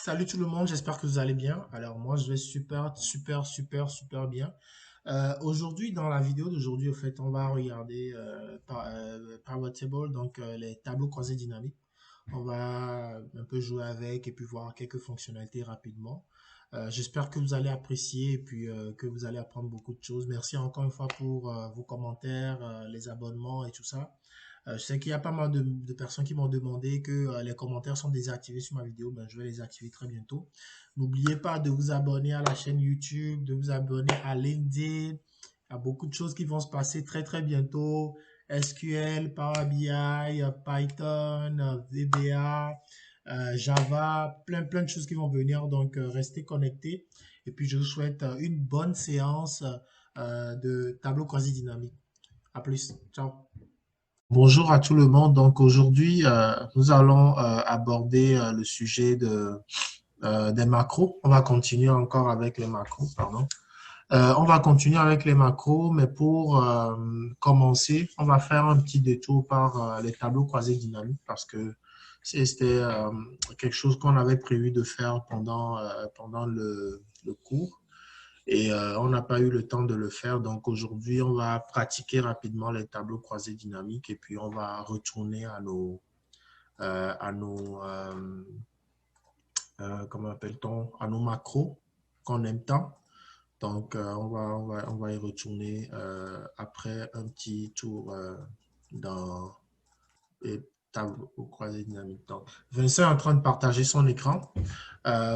Salut tout le monde, j'espère que vous allez bien. Alors moi je vais super bien. Aujourd'hui dans la vidéo d'aujourd'hui au fait on va regarder Power Table, donc les tableaux croisés dynamiques. On va un peu jouer avec et puis voir quelques fonctionnalités rapidement. J'espère que vous allez apprécier et puis que vous allez apprendre beaucoup de choses. Merci encore une fois pour vos commentaires, les abonnements et tout ça. Je sais qu'il y a pas mal de personnes qui m'ont demandé que les commentaires sont désactivés sur ma vidéo. Ben, je vais les activer très bientôt. N'oubliez pas de vous abonner à la chaîne YouTube, de vous abonner à LinkedIn. Il y a beaucoup de choses qui vont se passer très bientôt. SQL, Power BI, Python, VBA, Java, plein de choses qui vont venir. Donc, restez connectés. Et puis, je vous souhaite une bonne séance de tableau quasi dynamique. À plus. Ciao. Bonjour à tout le monde. Donc aujourd'hui, nous allons aborder le sujet des macros. On va continuer encore avec les macros, pardon. On va continuer avec les macros, mais pour commencer, on va faire un petit détour par les tableaux croisés dynamiques parce que c'était quelque chose qu'on avait prévu de faire pendant le cours. Et on n'a pas eu le temps de le faire. Donc aujourd'hui, on va pratiquer rapidement les tableaux croisés dynamiques et puis on va retourner à comment appelle-t-on, à nos macros qu'on aime tant. Donc on va y retourner après un petit tour dans les tableaux croisés dynamiques. Donc, Vincent est en train de partager son écran.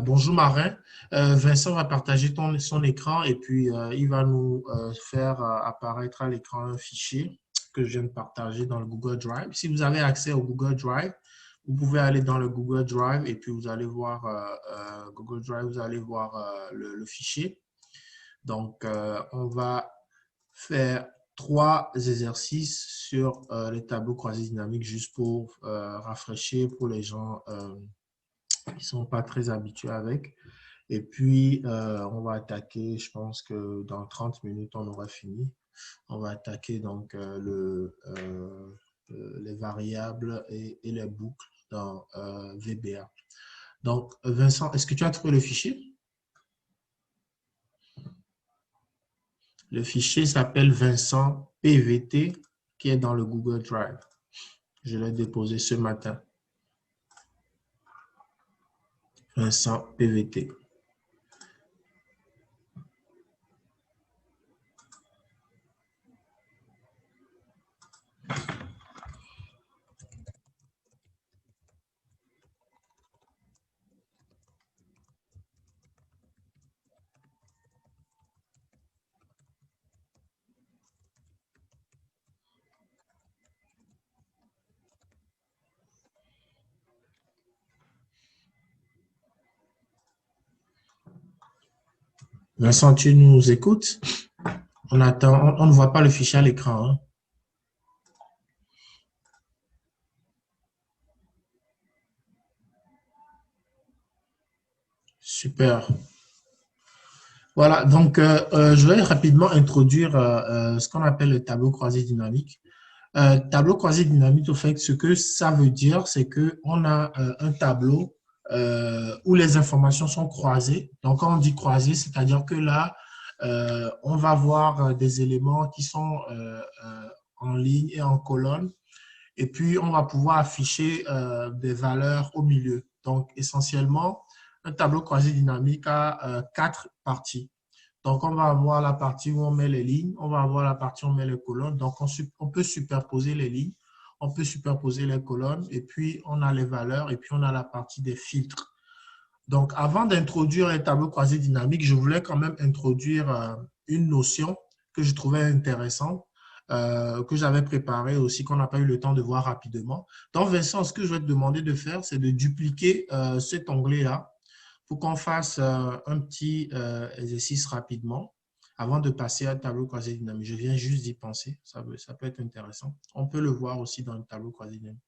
Bonjour Marin. Vincent va partager son écran et puis il va nous faire apparaître à l'écran un fichier que je viens de partager dans le Google Drive. Si vous avez accès au Google Drive, vous pouvez aller dans le Google Drive et puis vous allez voir Google Drive, vous allez voir le fichier. Donc, on va faire 3 exercices sur les tableaux croisés dynamiques juste pour rafraîchir pour les gens qui ne sont pas très habitués avec. Et puis, on va attaquer, je pense que dans 30 minutes, on aura fini. On va attaquer donc les variables et les boucles dans VBA. Donc, Vincent, est-ce que tu as trouvé le fichier? Le fichier s'appelle Vincent PVT qui est dans le Google Drive. Je l'ai déposé ce matin. Vincent PVT. Vincent, tu nous écoutes? On attend, on ne voit pas le fichier à l'écran. Hein? Super. Voilà, donc je vais rapidement introduire ce qu'on appelle le tableau croisé dynamique. Tableau croisé dynamique, au fait, ce que ça veut dire, c'est qu'on a un tableau où les informations sont croisées. Donc, quand on dit croisé, c'est-à-dire que là, on va voir des éléments qui sont en ligne et en colonne. Et puis, on va pouvoir afficher des valeurs au milieu. Donc, essentiellement, un tableau croisé dynamique a 4 parties. Donc, on va avoir la partie où on met les lignes, on va avoir la partie où on met les colonnes. Donc, on peut superposer les lignes, on peut superposer les colonnes, et puis on a les valeurs, et puis on a la partie des filtres. Donc, avant d'introduire les tableaux croisés dynamiques, je voulais quand même introduire une notion que je trouvais intéressante, que j'avais préparée aussi, qu'on n'a pas eu le temps de voir rapidement. Donc, Vincent, ce que je vais te demander de faire, c'est de dupliquer cet onglet-là pour qu'on fasse un petit exercice rapidement avant de passer à un tableau croisé dynamique. Je viens juste d'y penser, ça peut être intéressant. On peut le voir aussi dans le tableau croisé dynamique.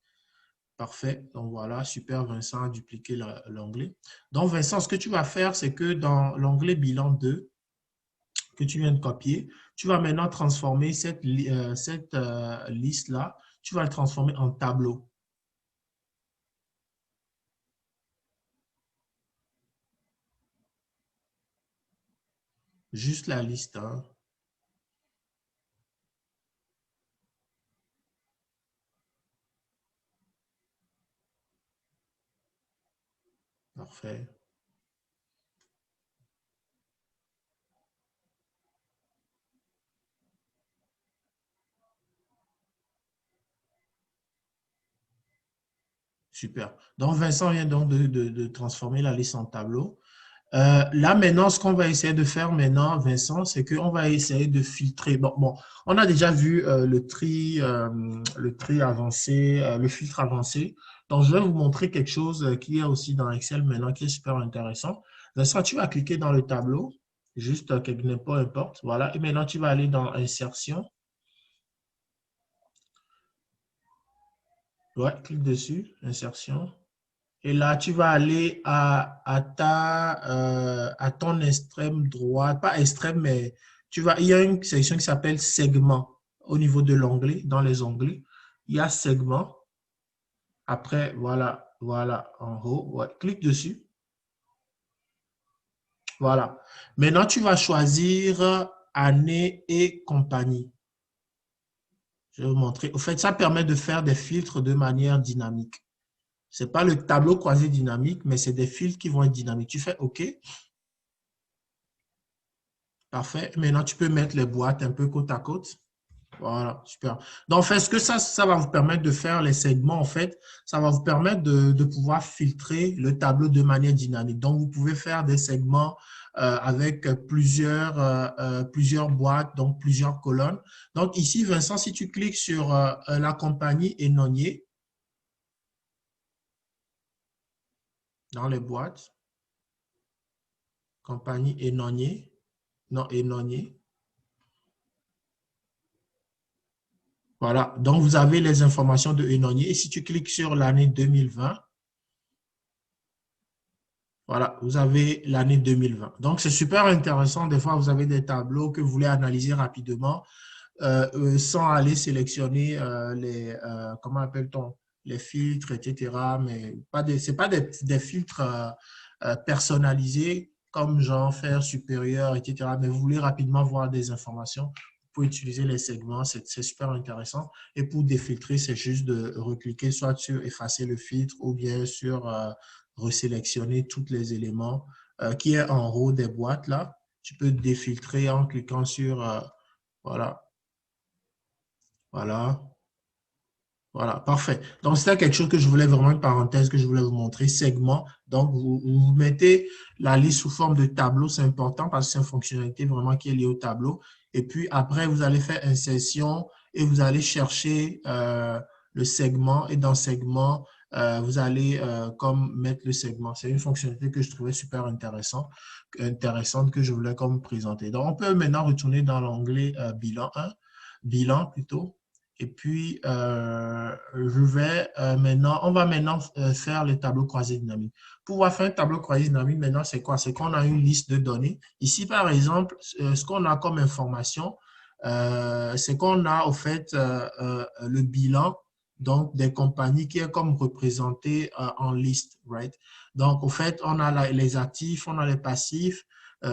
Parfait. Donc voilà, super, Vincent a dupliqué l'onglet. Donc Vincent, ce que tu vas faire, c'est que dans l'onglet bilan 2 que tu viens de copier, tu vas maintenant transformer cette liste-là, tu vas le transformer en tableau. Tu vas le transformer en tableau. Juste la liste, hein. Parfait. Super. Donc, Vincent vient donc de transformer la liste en tableau. Là, maintenant, ce qu'on va essayer de faire maintenant, Vincent, c'est qu'on va essayer de filtrer. Bon, on a déjà vu le tri avancé, le filtre avancé. Donc, je vais vous montrer quelque chose qui est aussi dans Excel maintenant, qui est super intéressant. Vincent, tu vas cliquer dans le tableau, juste peu importe. Voilà. Et maintenant, tu vas aller dans Insertion. Ouais, clique dessus, Insertion. Et là, tu vas aller à ton extrême droite, pas extrême, mais il y a une section qui s'appelle segment au niveau de l'onglet, dans les onglets. Il y a segment. Après, voilà, en haut. Ouais, clique dessus. Voilà. Maintenant, tu vas choisir année et compagnie. Je vais vous montrer. Au fait, ça permet de faire des filtres de manière dynamique. Ce n'est pas le tableau croisé dynamique, mais c'est des filtres qui vont être dynamiques. Tu fais OK. Parfait. Maintenant, tu peux mettre les boîtes un peu côte à côte. Voilà, super. Donc, en fait, ce que ça va vous permettre de faire les segments, en fait, ça va vous permettre de pouvoir filtrer le tableau de manière dynamique. Donc, vous pouvez faire des segments avec plusieurs boîtes, donc plusieurs colonnes. Donc, ici, Vincent, si tu cliques sur la compagnie Enonier dans les boîtes, compagnie Enonier, non, Enonier. Voilà, donc vous avez les informations de Enonier. Et si tu cliques sur l'année 2020, voilà, vous avez l'année 2020. Donc, c'est super intéressant. Des fois, vous avez des tableaux que vous voulez analyser rapidement sans aller sélectionner comment appelle-t-on, les filtres, etc. Mais ce n'est pas des filtres personnalisés comme genre faire supérieur, etc. Mais vous voulez rapidement voir des informations, vous pouvez utiliser les segments, c'est super intéressant. Et pour défiltrer, c'est juste de recliquer soit sur effacer le filtre ou bien sur resélectionner tous les éléments qui est en haut des boîtes là. Tu peux défiltrer en cliquant sur, voilà, voilà, voilà, parfait. Donc, c'était quelque chose que je voulais vraiment, une parenthèse que je voulais vous montrer, segment. Donc, vous mettez la liste sous forme de tableau, c'est important parce que c'est une fonctionnalité vraiment qui est liée au tableau. Et puis, après, vous allez faire insertion et vous allez chercher le segment. Et dans segment, vous allez comme mettre le segment. C'est une fonctionnalité que je trouvais super intéressante que je voulais comme présenter. Donc, on peut maintenant retourner dans l'onglet bilan 1, bilan plutôt. Et puis, on va maintenant faire les tableaux croisés dynamiques. Pour pouvoir faire un tableau croisé dynamique, maintenant, c'est quoi? C'est qu'on a une liste de données. Ici, par exemple, ce qu'on a comme information, c'est qu'on a au fait le bilan donc des compagnies qui est comme représenté en liste, right? Donc, au fait, on a les actifs, on a les passifs,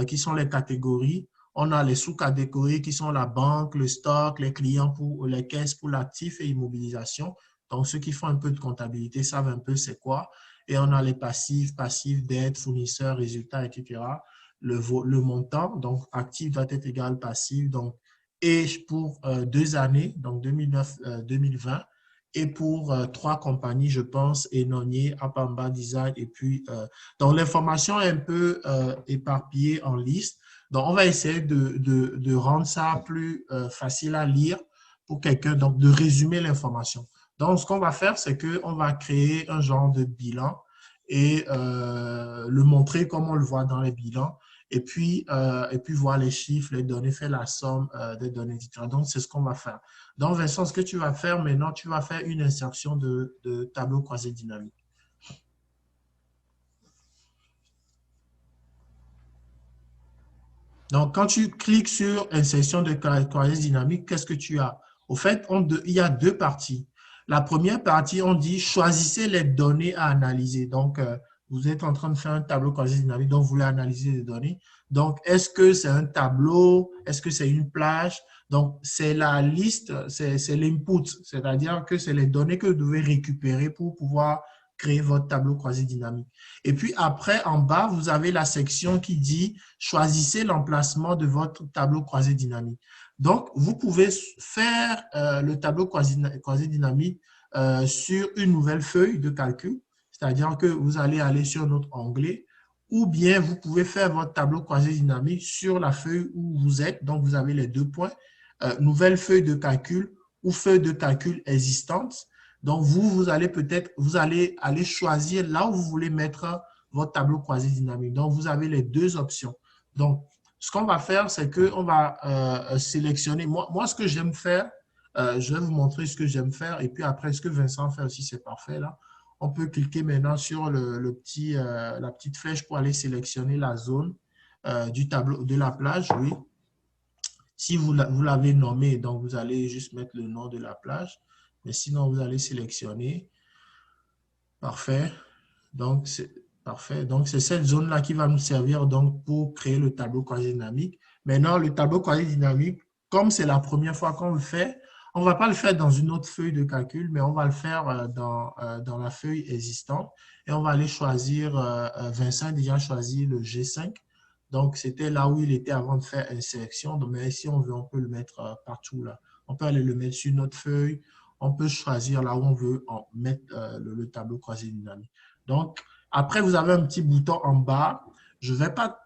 qui sont les catégories. On a les sous-catégories qui sont la banque, le stock, les clients pour les caisses pour l'actif et immobilisation. Donc, ceux qui font un peu de comptabilité savent un peu c'est quoi. Et on a les passifs, dette, fournisseurs, résultats, etc. Le montant, donc actif doit être égal passif. Donc, et pour 2 années, donc 2009-2020, et pour 3 compagnies, je pense, Enonier, Apamba Design, et puis, donc l'information est un peu éparpillée en liste. Donc, on va essayer de rendre ça plus facile à lire pour quelqu'un, donc de résumer l'information. Donc, ce qu'on va faire, c'est qu'on va créer un genre de bilan et le montrer comme on le voit dans les bilans et puis voir les chiffres, les données, faire la somme des données, etc. Donc, c'est ce qu'on va faire. Donc, Vincent, ce que tu vas faire maintenant, tu vas faire une insertion de tableau croisé dynamique. Donc, quand tu cliques sur insertion de croisée dynamique, qu'est-ce que tu as? Au fait, il y a deux parties. La première partie, on dit choisissez les données à analyser. Donc, vous êtes en train de faire un tableau quasi dynamique, donc vous voulez analyser les données. Donc, est-ce que c'est un tableau? Est-ce que c'est une plage? Donc, c'est la liste, c'est l'input, c'est-à-dire que c'est les données que vous devez récupérer pour pouvoir créer votre tableau croisé dynamique. Et puis après, en bas, vous avez la section qui dit « Choisissez l'emplacement de votre tableau croisé dynamique ». Donc, vous pouvez faire le tableau croisé dynamique sur une nouvelle feuille de calcul, c'est-à-dire que vous allez aller sur notre onglet, ou bien vous pouvez faire votre tableau croisé dynamique sur la feuille où vous êtes. Donc, vous avez les deux points, nouvelle feuille de calcul ou feuille de calcul existante. Donc, vous allez peut-être, vous allez aller choisir là où vous voulez mettre votre tableau croisé dynamique. Donc, vous avez les deux options. Donc, ce qu'on va faire, c'est qu'on va sélectionner. Moi, ce que j'aime faire, je vais vous montrer ce que j'aime faire. Et puis après, ce que Vincent fait aussi, c'est parfait là. On peut cliquer maintenant sur la petite flèche pour aller sélectionner la zone du tableau de la plage. Oui. Si vous l'avez nommé, donc vous allez juste mettre le nom de la plage. Mais sinon, vous allez sélectionner. Parfait. Donc, c'est parfait. Donc, c'est cette zone-là qui va nous servir donc pour créer le tableau quasi dynamique. Maintenant, le tableau quasi dynamique, comme c'est la première fois qu'on le fait, on ne va pas le faire dans une autre feuille de calcul, mais on va le faire dans la feuille existante. Et on va aller choisir, Vincent a déjà choisi le G5. Donc, c'était là où il était avant de faire une sélection. Donc, mais si on veut, on peut le mettre partout là. On peut aller le mettre sur notre feuille. On peut choisir là où on veut mettre le tableau croisé dynamique. Donc, après, vous avez un petit bouton en bas. Je ne vais pas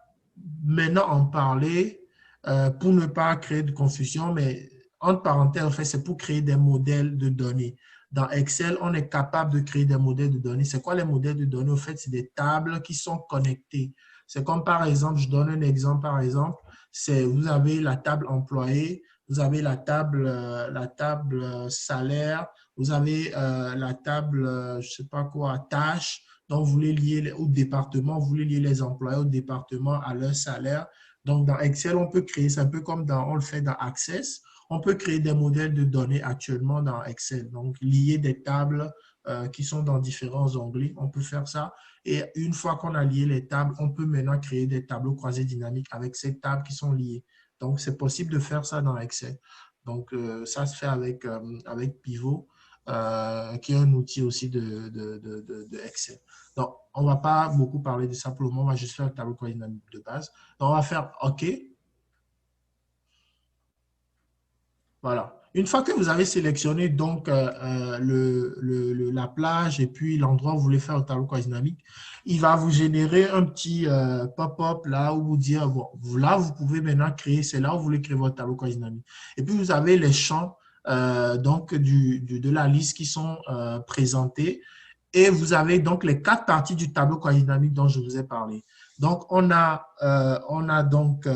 maintenant en parler pour ne pas créer de confusion, mais entre parenthèses, en fait, c'est pour créer des modèles de données. Dans Excel, on est capable de créer des modèles de données. C'est quoi les modèles de données? En fait, c'est des tables qui sont connectées. C'est comme par exemple, je donne un exemple par exemple, c'est vous avez la table employé, vous avez la table salaire, vous avez la table, je ne sais pas quoi, tâches. Donc, vous voulez lier au département, vous voulez lier les employés au département à leur salaire. Donc, dans Excel, on peut créer, c'est un peu comme on le fait dans Access. On peut créer des modèles de données actuellement dans Excel. Donc, lier des tables qui sont dans différents onglets. On peut faire ça. Et une fois qu'on a lié les tables, on peut maintenant créer des tableaux croisés dynamiques avec ces tables qui sont liées. Donc, c'est possible de faire ça dans Excel. Donc, ça se fait avec Pivot, qui est un outil aussi de Excel. Donc, on ne va pas beaucoup parler de ça pour le moment. On va juste faire un tableau croisé dynamique de base. Donc, on va faire OK. Voilà. Une fois que vous avez sélectionné donc la plage et puis l'endroit où vous voulez faire le tableau quasi dynamique, il va vous générer un petit pop-up là où vous dire, bon, là, vous pouvez maintenant créer, c'est là où vous voulez créer votre tableau quasi dynamique. Et puis, vous avez les champs donc de la liste qui sont présentés. Et vous avez donc les quatre parties du tableau quasi dynamique dont je vous ai parlé. Donc, on a donc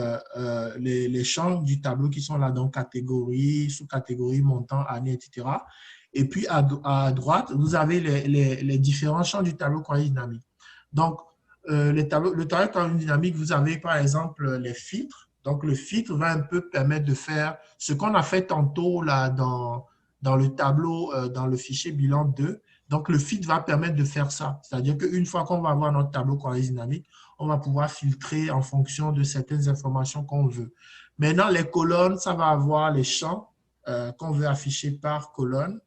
les champs du tableau qui sont là, donc catégorie, sous-catégorie, montant, année, etc. Et puis, à droite, vous avez les différents champs du tableau croisé dynamique. Donc, le tableau croisé dynamique, vous avez par exemple les filtres. Donc, le filtre va un peu permettre de faire ce qu'on a fait tantôt là dans le tableau, dans le fichier bilan 2. Donc, le filtre va permettre de faire ça. C'est-à-dire qu'une fois qu'on va avoir notre tableau croisé dynamique, on va pouvoir filtrer en fonction de certaines informations qu'on veut. Maintenant, les colonnes, ça va avoir les champs qu'on veut afficher par colonne.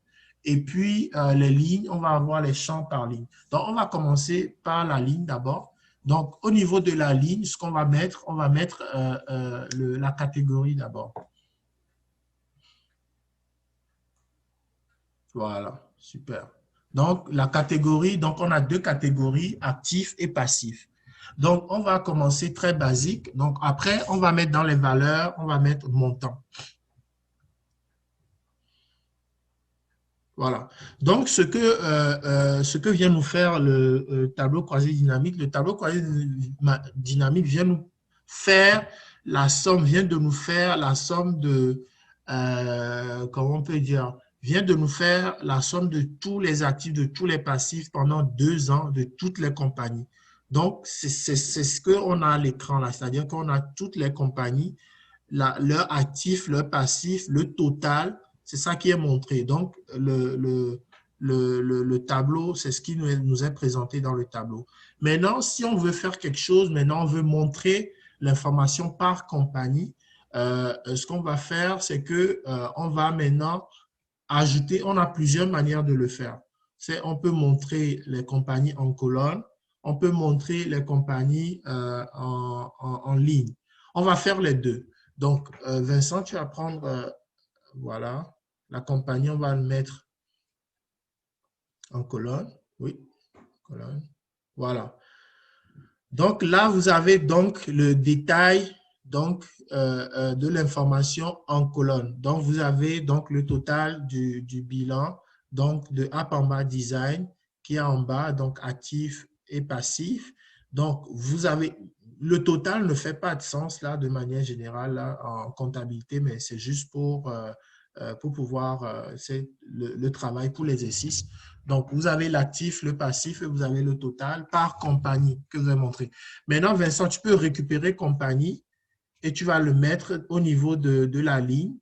Et puis, les lignes, on va avoir les champs par ligne. Donc, on va commencer par la ligne d'abord. Donc, au niveau de la ligne, ce qu'on va mettre, on va mettre la catégorie d'abord. Voilà, super. Donc, la catégorie, donc on a deux catégories, actif et passif. Donc, on va commencer très basique. Donc, après, on va mettre dans les valeurs, on va mettre montant. Voilà. Donc, ce que vient nous faire le tableau croisé dynamique, le tableau croisé dynamique vient nous faire la somme, vient de nous faire la somme de, comment on peut dire, vient de nous faire la somme de tous les actifs, de tous les passifs pendant 2 ans de toutes les compagnies. Donc, c'est ce qu'on a à l'écran là, c'est-à-dire qu'on a toutes les compagnies, leur actif, leur passif, le total, c'est ça qui est montré. Donc, le tableau, c'est ce qui nous est présenté dans le tableau. Maintenant, si on veut faire quelque chose, maintenant on veut montrer l'information par compagnie, ce qu'on va faire, c'est que on va maintenant ajouter, on a plusieurs manières de le faire. C'est on peut montrer les compagnies en colonne, on peut montrer les compagnies en ligne. On va faire les deux. Donc, Vincent, tu vas prendre, voilà, la compagnie, on va le mettre en colonne. Oui, colonne. Voilà. Donc là, vous avez donc le détail donc, de l'information en colonne. Donc, vous avez donc le total du bilan donc de App en bas Design qui est en bas, donc actif et passif. Donc, vous avez le total ne fait pas de sens là de manière générale là, en comptabilité, mais c'est juste pour pouvoir, c'est le travail pour l'exercice. Donc, vous avez l'actif, le passif et vous avez le total par compagnie que je vais montrer. Maintenant, Vincent, tu peux récupérer compagnie et tu vas le mettre au niveau de la ligne.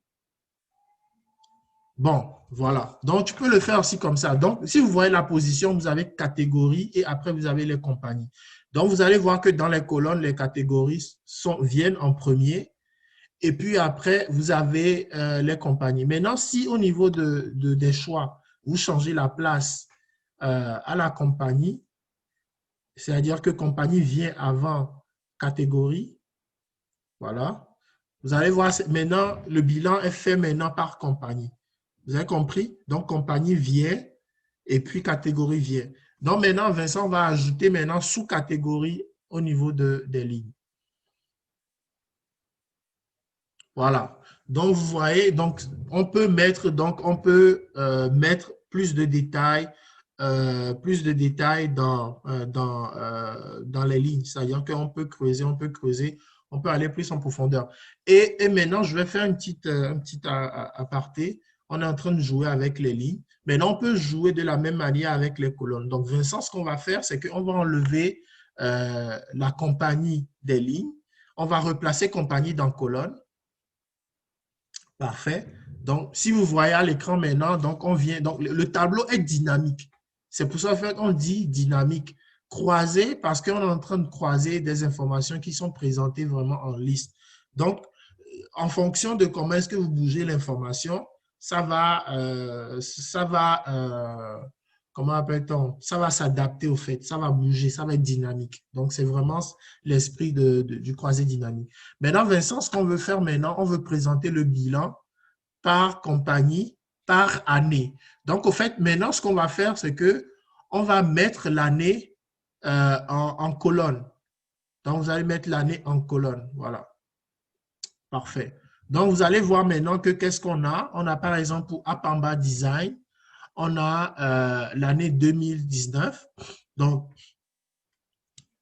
Bon, voilà. Donc, tu peux le faire aussi comme ça. Donc, si vous voyez la position, vous avez catégorie et après, vous avez les compagnies. Donc, vous allez voir que dans les colonnes, les catégories viennent en premier. Et puis après, vous avez les compagnies. Maintenant, si au niveau des choix, vous changez la place à la compagnie, c'est-à-dire que compagnie vient avant catégorie, voilà. Vous allez voir maintenant, le bilan est fait maintenant par compagnie. Vous avez compris? Donc, compagnie vient et puis catégorie vient. Donc, maintenant, Vincent va ajouter maintenant sous-catégorie au niveau des lignes. Voilà. Donc, vous voyez, donc, on peut mettre plus de détails, dans les lignes. C'est-à-dire qu'on peut creuser, on peut aller plus en profondeur. Et maintenant, je vais faire un petit aparté. On est en train de jouer avec les lignes. Maintenant, on peut jouer de la même manière avec les colonnes. Donc, Vincent, ce qu'on va faire, c'est qu'on va enlever la compagnie des lignes. On va replacer compagnie dans colonne. Parfait. Donc, si vous voyez à l'écran maintenant, donc le tableau est dynamique. C'est pour ça qu'on dit dynamique. Croisé parce qu'on est en train de croiser des informations qui sont présentées vraiment en liste. Donc, en fonction de comment est-ce que vous bougez l'information, comment appelle-t-on? Ça va s'adapter au fait, ça va bouger, ça va être dynamique. Donc, c'est vraiment l'esprit du croisé dynamique. Maintenant, Vincent, ce qu'on veut faire maintenant, on veut présenter le bilan par compagnie, par année. Donc, au fait, maintenant, ce qu'on va faire, c'est que on va mettre l'année en colonne. Donc, vous allez mettre l'année en colonne. Voilà. Parfait. Donc, vous allez voir maintenant que qu'est-ce qu'on a. On a, par exemple, pour App en bas Design, on a l'année 2019. Donc,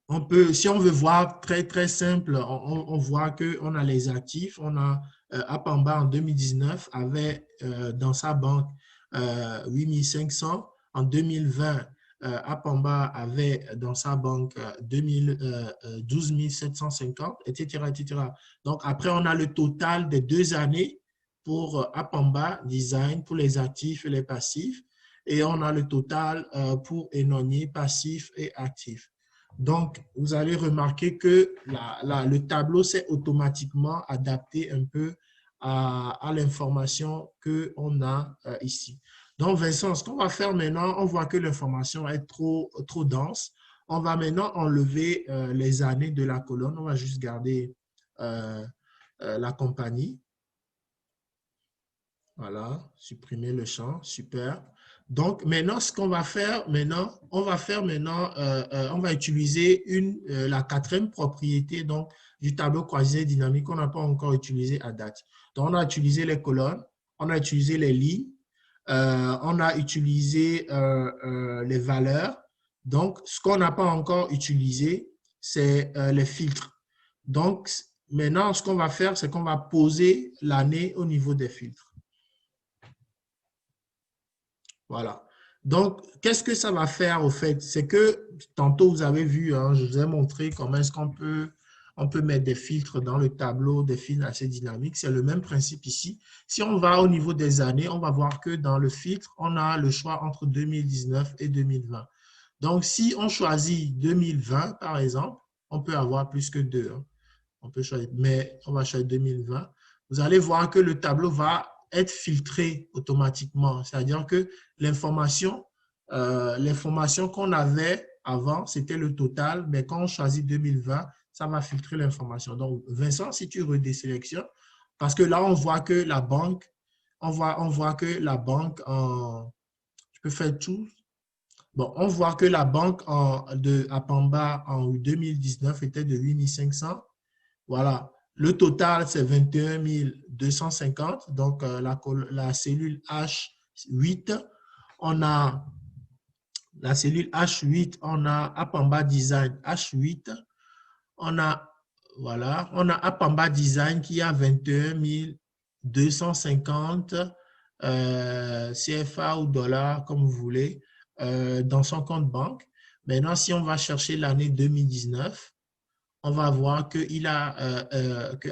on peut, si on veut voir très, très simple, on voit qu'on a les actifs. On a App en bas en 2019 avait dans sa banque 8500. En 2020, App en bas avait dans sa banque 12 750, etc., etc. Donc, après, on a le total des 2 années pour App en bas Design, pour les actifs et les passifs. Et on a le total pour énonnier, passif et actif. Donc, vous allez remarquer que le tableau s'est automatiquement adapté un peu à l'information qu'on a ici. Donc, Vincent, ce qu'on va faire maintenant, on voit que l'information est trop dense. On va maintenant enlever les années de la colonne. On va juste garder la compagnie. Voilà, supprimer le champ, super. Donc, maintenant, ce qu'on va faire, maintenant, on va utiliser la quatrième propriété donc, du tableau croisé dynamique qu'on n'a pas encore utilisé à date. Donc, on a utilisé les colonnes, on a utilisé les lignes, on a utilisé les valeurs. Donc, ce qu'on n'a pas encore utilisé, c'est les filtres. Donc, maintenant, ce qu'on va faire, c'est qu'on va poser l'année au niveau des filtres. Voilà. Donc, qu'est-ce que ça va faire au fait? C'est que tantôt, vous avez vu, hein, je vous ai montré comment est-ce on peut mettre des filtres dans le tableau, des filtres assez dynamiques. C'est le même principe ici. Si on va au niveau des années, on va voir que dans le filtre, on a le choix entre 2019 et 2020. Donc, si on choisit 2020, par exemple, on peut avoir plus que 2. Hein. On peut choisir, mais on va choisir 2020. Vous allez voir que le tableau va être filtré automatiquement. C'est-à-dire que l'information qu'on avait avant, c'était le total, mais quand on choisit 2020, ça va filtrer l'information. Donc, Vincent, si tu redésélectionnes, parce que là, on voit que la banque, on voit que la banque, je peux faire tout. Bon, on voit que la banque de Apamba en 2019 était de 8500. Voilà. Le total, c'est 21 250. Donc, la cellule H8, on a la cellule H8, on a Apamba Design H8. On a, voilà, on a Apamba Design qui a 21 250 CFA ou dollars, comme vous voulez, dans son compte banque. Maintenant, si on va chercher l'année 2019, on va voir que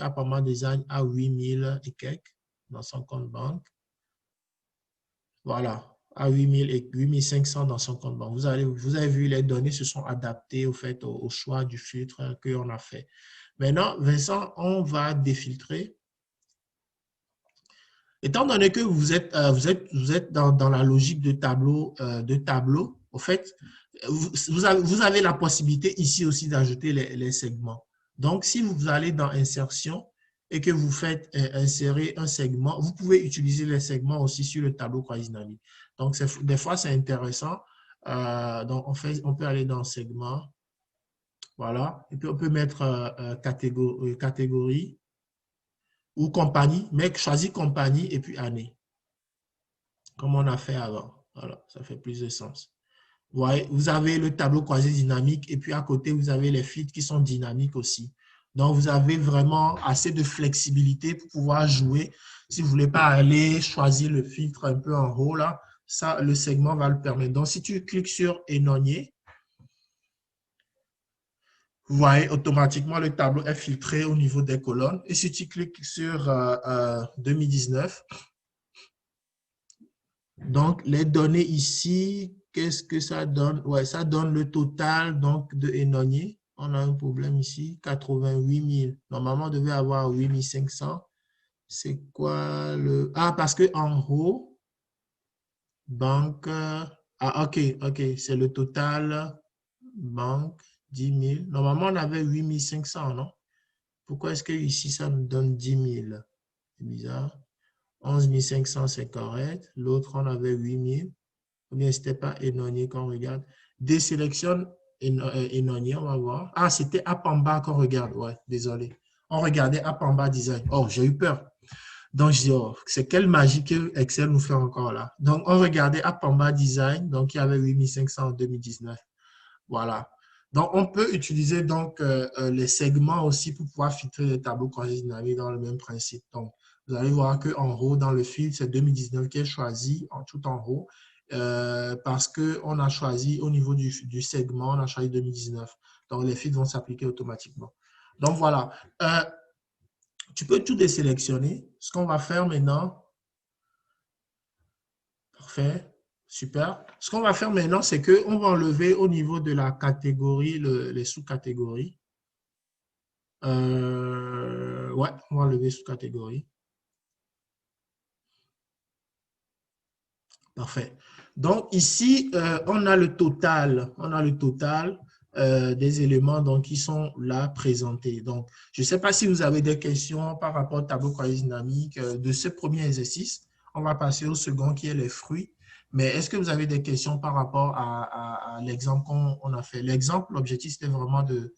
Apama Design a 8000 et quelques dans son compte banque. Voilà, à 8000 et 8500 dans son compte banque. Vous avez vu, les données se sont adaptées au choix du filtre qu'on a fait. Maintenant, Vincent, on va défiltrer. Étant donné que vous êtes dans la logique de tableau, au fait, vous avez la possibilité ici aussi d'ajouter les segments. Donc, si vous allez dans Insertion et que vous faites insérer un segment, vous pouvez utiliser les segments aussi sur le tableau Croisille Dynamique. Donc, des fois, c'est intéressant. Donc, on peut aller dans Segment. Voilà. Et puis, on peut mettre catégorie ou compagnie, mais choisis compagnie et puis année, comme on a fait avant. Voilà, ça fait plus de sens. Ouais, vous avez le tableau croisé dynamique et puis à côté, vous avez les filtres qui sont dynamiques aussi. Donc, vous avez vraiment assez de flexibilité pour pouvoir jouer. Si vous ne voulez pas aller choisir le filtre un peu en haut, là, ça, le segment va le permettre. Donc, si tu cliques sur énoncer, vous voyez automatiquement le tableau est filtré au niveau des colonnes. Et si tu cliques sur 2019, donc les données ici, qu'est-ce que ça donne? Ouais, ça donne le total donc de énoncer. On a un problème ici, 88 000. Normalement, on devait avoir 8 500. C'est quoi le... Ah, parce que en haut, banque... Ah, ok, ok, c'est le total banque, 10 000. Normalement, on avait 8 500, non? Pourquoi est-ce que ici, ça nous donne 10 000? C'est bizarre. 11 500, c'est correct. L'autre, on avait 8 000. Ou bien, c'était pas énoncer qu'on regarde. Désélectionne énoncer, on va voir. Ah, c'était Apamba qu'on regarde. Ouais, désolé. On regardait Apamba Design. Oh, j'ai eu peur. Donc, je dis, oh, c'est quelle magie que Excel nous fait encore là. Donc, on regardait Apamba Design. Donc, il y avait 8500 en 2019. Voilà. Donc, on peut utiliser donc les segments aussi pour pouvoir filtrer les tableaux croisés dynamiques dans le même principe. Donc, vous allez voir qu'en haut, dans le fil, c'est 2019 qui est choisi tout en haut parce qu'on a choisi au niveau du segment, on a choisi 2019. Donc, les fils vont s'appliquer automatiquement. Donc, voilà. Tu peux tout désélectionner. Ce qu'on va faire maintenant, parfait. Super. Ce qu'on va faire maintenant, c'est qu'on va enlever au niveau de la catégorie, les sous-catégories. Ouais, on va enlever sous-catégorie. Parfait. Donc, ici, on a le total. On a le total des éléments donc, qui sont là présentés. Donc, je ne sais pas si vous avez des questions par rapport au tableau croisé dynamique de ce premier exercice. On va passer au second qui est les fruits. Mais est-ce que vous avez des questions par rapport à l'exemple qu'on a fait? L'exemple, l'objectif, c'était vraiment de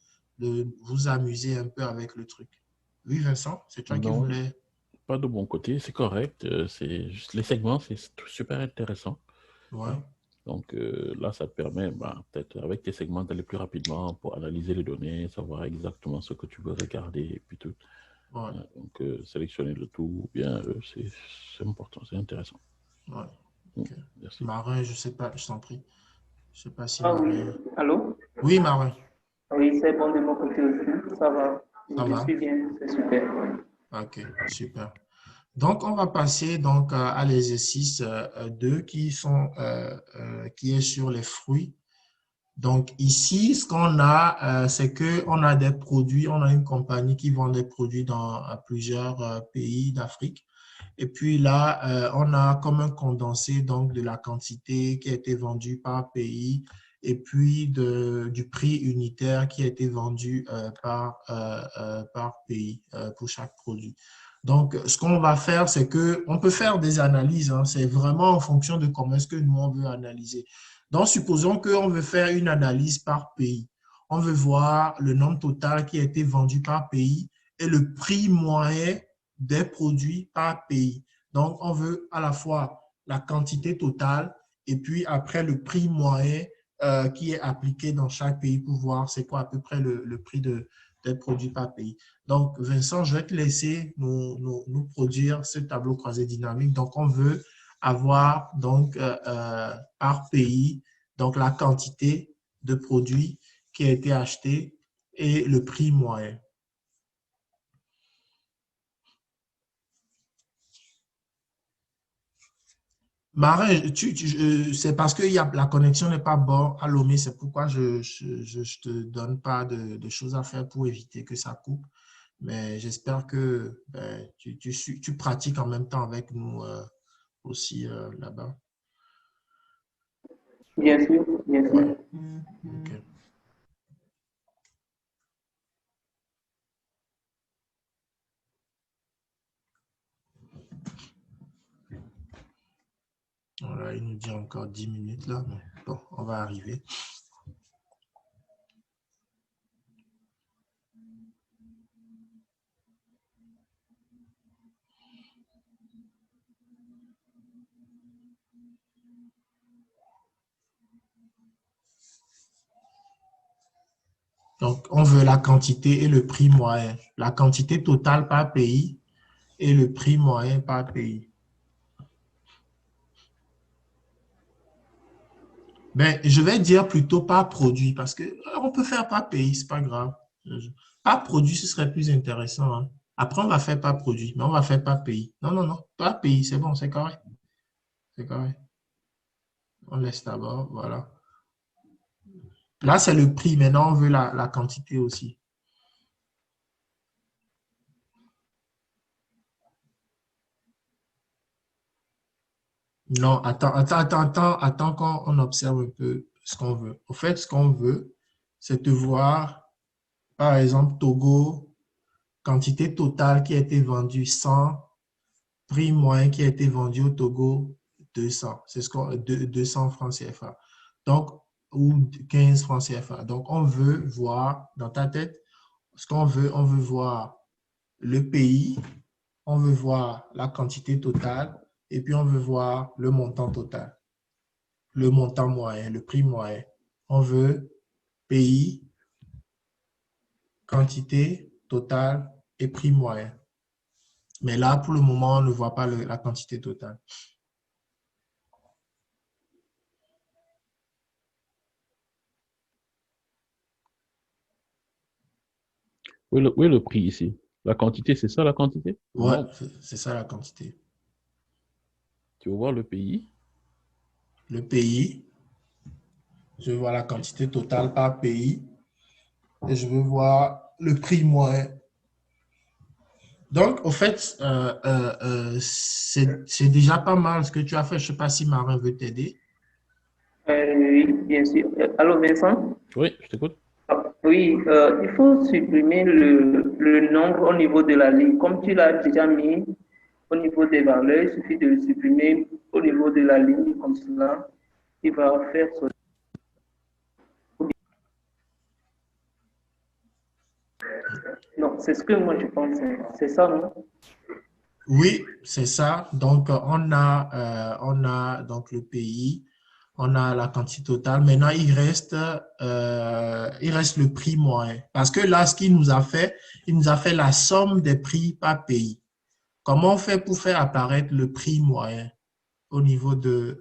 vous amuser un peu avec le truc. Oui, Vincent, c'est toi qui Non, voulais. pas de mon côté, c'est correct. C'est juste les segments, c'est super intéressant. Ouais, Donc là, ça te permet peut-être avec tes segments d'aller plus rapidement pour analyser les données, savoir exactement ce que tu veux regarder et puis tout. ouais, Donc sélectionner le tout, bien, c'est important, c'est intéressant. ouais. Mm, Ok. merci. Marin, je sais pas, je t'en prie. Je sais pas si Ah oui, Marin. allô? Oui, Marin, Oui, c'est bon de mon côté aussi, ça va. ça Je va? suis bien, c'est super. Ok, super. Donc, on va passer donc à l'exercice 2 qui est sur les fruits. Donc ici, ce qu'on a, c'est qu'on a des produits, on a une compagnie qui vend des produits dans plusieurs pays d'Afrique. Et puis là, on a comme un condensé donc de la quantité qui a été vendue par pays et puis du prix unitaire qui a été vendu par pays pour chaque produit. Donc, ce qu'on va faire, c'est que on peut faire des analyses, hein, c'est vraiment en fonction de comment est-ce que nous, on veut analyser. Donc, supposons qu'on veut faire une analyse par pays. On veut voir le nombre total qui a été vendu par pays et le prix moyen des produits par pays. Donc, on veut à la fois la quantité totale et puis après le prix moyen qui est appliqué dans chaque pays pour voir c'est quoi à peu près le prix des produits par pays. Donc, Vincent, je vais te laisser nous produire ce tableau croisé dynamique. Donc, on veut avoir donc par pays donc la quantité de produits qui a été acheté et le prix moyen. Marin, c'est parce que la connexion n'est pas bonne à Lomé, c'est pourquoi je ne te donne pas de choses à faire pour éviter que ça coupe. Mais j'espère que ben, tu pratiques en même temps avec nous aussi là-bas. Bien sûr, bien Ouais. sûr. Ok. Voilà, il nous dit encore 10 minutes là, mais bon, on va arriver. Donc, on veut la quantité et le prix moyen. La quantité totale par pays et le prix moyen par pays. Ben, je vais dire plutôt par produit parce que on peut faire par pays, c'est pas grave. Par produit, ce serait plus intéressant, hein. Après, on va faire par produit, mais on va faire par pays. Non, non, non, par pays, c'est bon, c'est correct. C'est correct. On laisse d'abord, voilà. Là, c'est le prix. Maintenant, on veut la quantité aussi. Non, attends qu'on observe un peu ce qu'on veut. Au fait, ce qu'on veut, c'est de voir, par exemple, Togo, quantité totale qui a été vendue 100, prix moyen qui a été vendu au Togo 200. C'est ce qu'on 200 francs CFA. Donc, ou 15 francs CFA. Donc, on veut voir dans ta tête ce qu'on veut. On veut voir le pays, on veut voir la quantité totale et puis on veut voir le montant total, le montant moyen, le prix moyen. On veut pays, quantité totale et prix moyen. Mais là, pour le moment, on ne voit pas la quantité totale. Où est le prix ici? La quantité, c'est ça la quantité? Ouais, Non. c'est ça la quantité. Tu veux voir le pays? Le pays, je veux voir la quantité totale par pays et je veux voir le prix moyen. Donc, au fait, c'est déjà pas mal ce que tu as fait. Je ne sais pas si Marin veut t'aider. Oui, bien sûr. Allô, Vincent? Oui, je t'écoute. Oui, il faut supprimer le nombre au niveau de la ligne. Comme tu l'as déjà mis au niveau des valeurs, il suffit de le supprimer au niveau de la ligne, comme cela, il va faire son... Non, c'est ce que moi je pense. C'est ça, non? Oui, c'est ça. Donc, on a donc le pays, on a la quantité totale. Maintenant, il reste le prix moyen. Parce que là, ce qu'il nous a fait, il nous a fait la somme des prix par pays. Comment on fait pour faire apparaître le prix moyen au niveau de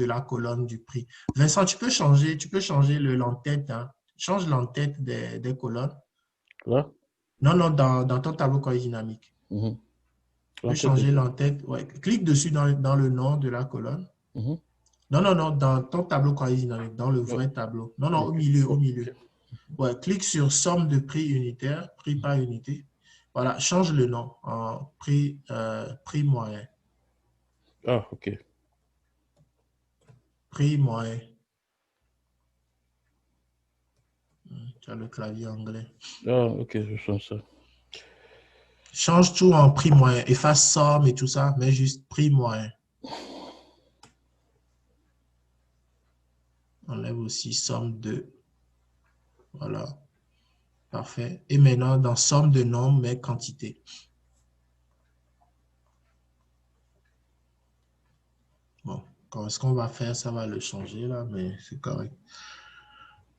la colonne du prix? Vincent, tu peux changer l'entête, hein. Change l'entête des colonnes. Là? Non, non, dans ton tableau dynamique. Mhm. Tu peux L'entête changer de... l'entête. Ouais. Clique dessus dans le nom de la colonne. Mhm. Non, non, non, dans ton tableau croisé dynamique, dans le Oh, vrai tableau. Non, non, au ok. milieu, au Oh, milieu. ok. Ouais, clique sur somme de prix unitaire, prix par unité. Voilà, change le nom en prix moyen. Ah, ok. Prix moyen. Tu as le clavier anglais. Ah, ok, je change ça. Change tout en prix moyen. Efface somme et tout ça, mais juste prix moyen. Enlève aussi somme de. Voilà, parfait. Et maintenant, dans somme de nombre, mais quantité. Bon, ce qu'on va faire, ça va le changer là, mais c'est correct.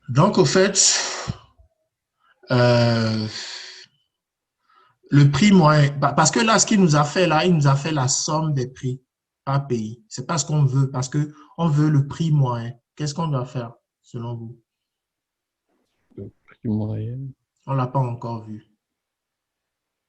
Donc, au fait, euh, le prix moyen, parce que là, ce qu'il nous a fait là, il nous a fait la somme des prix par pays. C'est pas ce qu'on veut, parce que on veut le prix moyen. Qu'est-ce qu'on doit faire, selon vous? Le prix moyen. On l'a pas encore vu.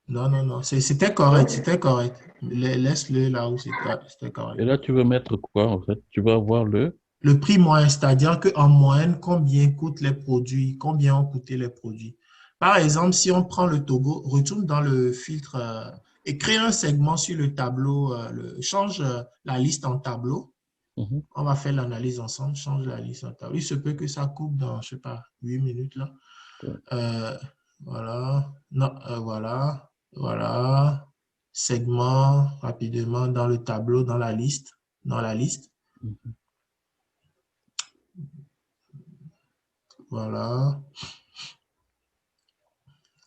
Non, non, non. C'était correct, Donc, c'était correct. Laisse-le là où c'était correct. Et là, tu veux mettre quoi, en fait? Tu vas avoir le... Le prix moyen, c'est-à-dire qu'en moyenne, combien coûtent les produits, combien ont coûté les produits. Par exemple, si on prend le Togo, retourne dans le filtre et crée un segment sur le tableau, change la liste en tableau. Mhm. On va faire l'analyse ensemble, change la liste en tableau. Il se peut que ça coupe dans, je sais pas, 8 minutes là. Ouais. Euh, voilà, non, voilà, voilà. Segment rapidement dans le tableau, dans la liste. Mhm. Voilà,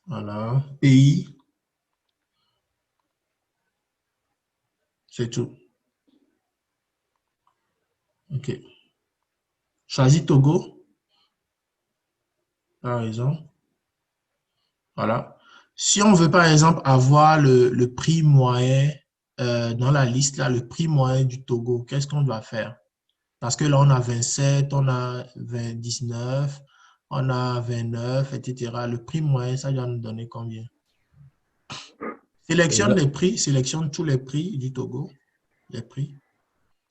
voilà. Pays, c'est tout. OK. Choisis Togo, par exemple. Voilà. Si on veut, par exemple, avoir le prix moyen dans la liste, là, le prix moyen du Togo, qu'est-ce qu'on doit faire? Parce que là, on a 27, on a 19, on a 29, etc. Le prix moyen, ça doit nous donner combien? Et Sélectionne là, les prix, sélectionne tous les prix du Togo, les prix.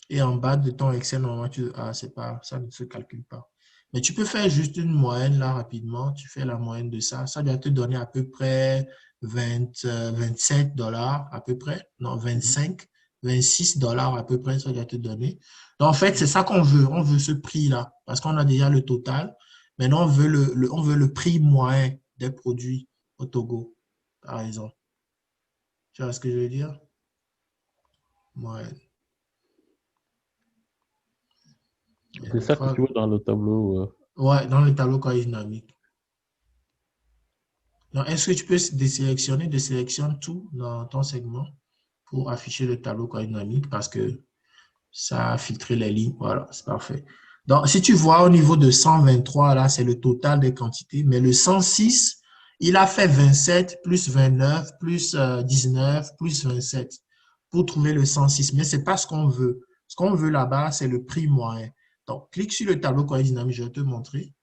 Et en bas de ton Excel, normalement, c'est pas, ça ne se calcule pas. Mais tu peux faire juste une moyenne là rapidement. Tu fais la moyenne de ça. Ça doit te donner à peu près 27 dollars à peu près. Non, mhm. 26 dollars à peu près, ça doit te donner. Donc, en fait, c'est ça qu'on veut. On veut ce prix-là parce qu'on a déjà le total. Maintenant, on veut le prix moyen des produits au Togo, par exemple. Tu vois ce que je veux dire? Moyenne. C'est Je ça que crois. tu vois dans le tableau. Ouais, dans le tableau quoi, dynamique. Donc, est-ce que tu peux désélectionner tout dans ton segment pour afficher le tableau quoi, dynamique parce que ça a filtré les lignes. Voilà, c'est parfait. Donc, si tu vois au niveau de 123, là, c'est le total des quantités, mais le 106, il a fait 27 plus 29 plus 19 plus 27 pour trouver le 106. Mais ce n'est pas ce qu'on veut. Ce qu'on veut là-bas, c'est le prix moyen. Donc, clique sur le tableau correcte dynamique, je vais te montrer.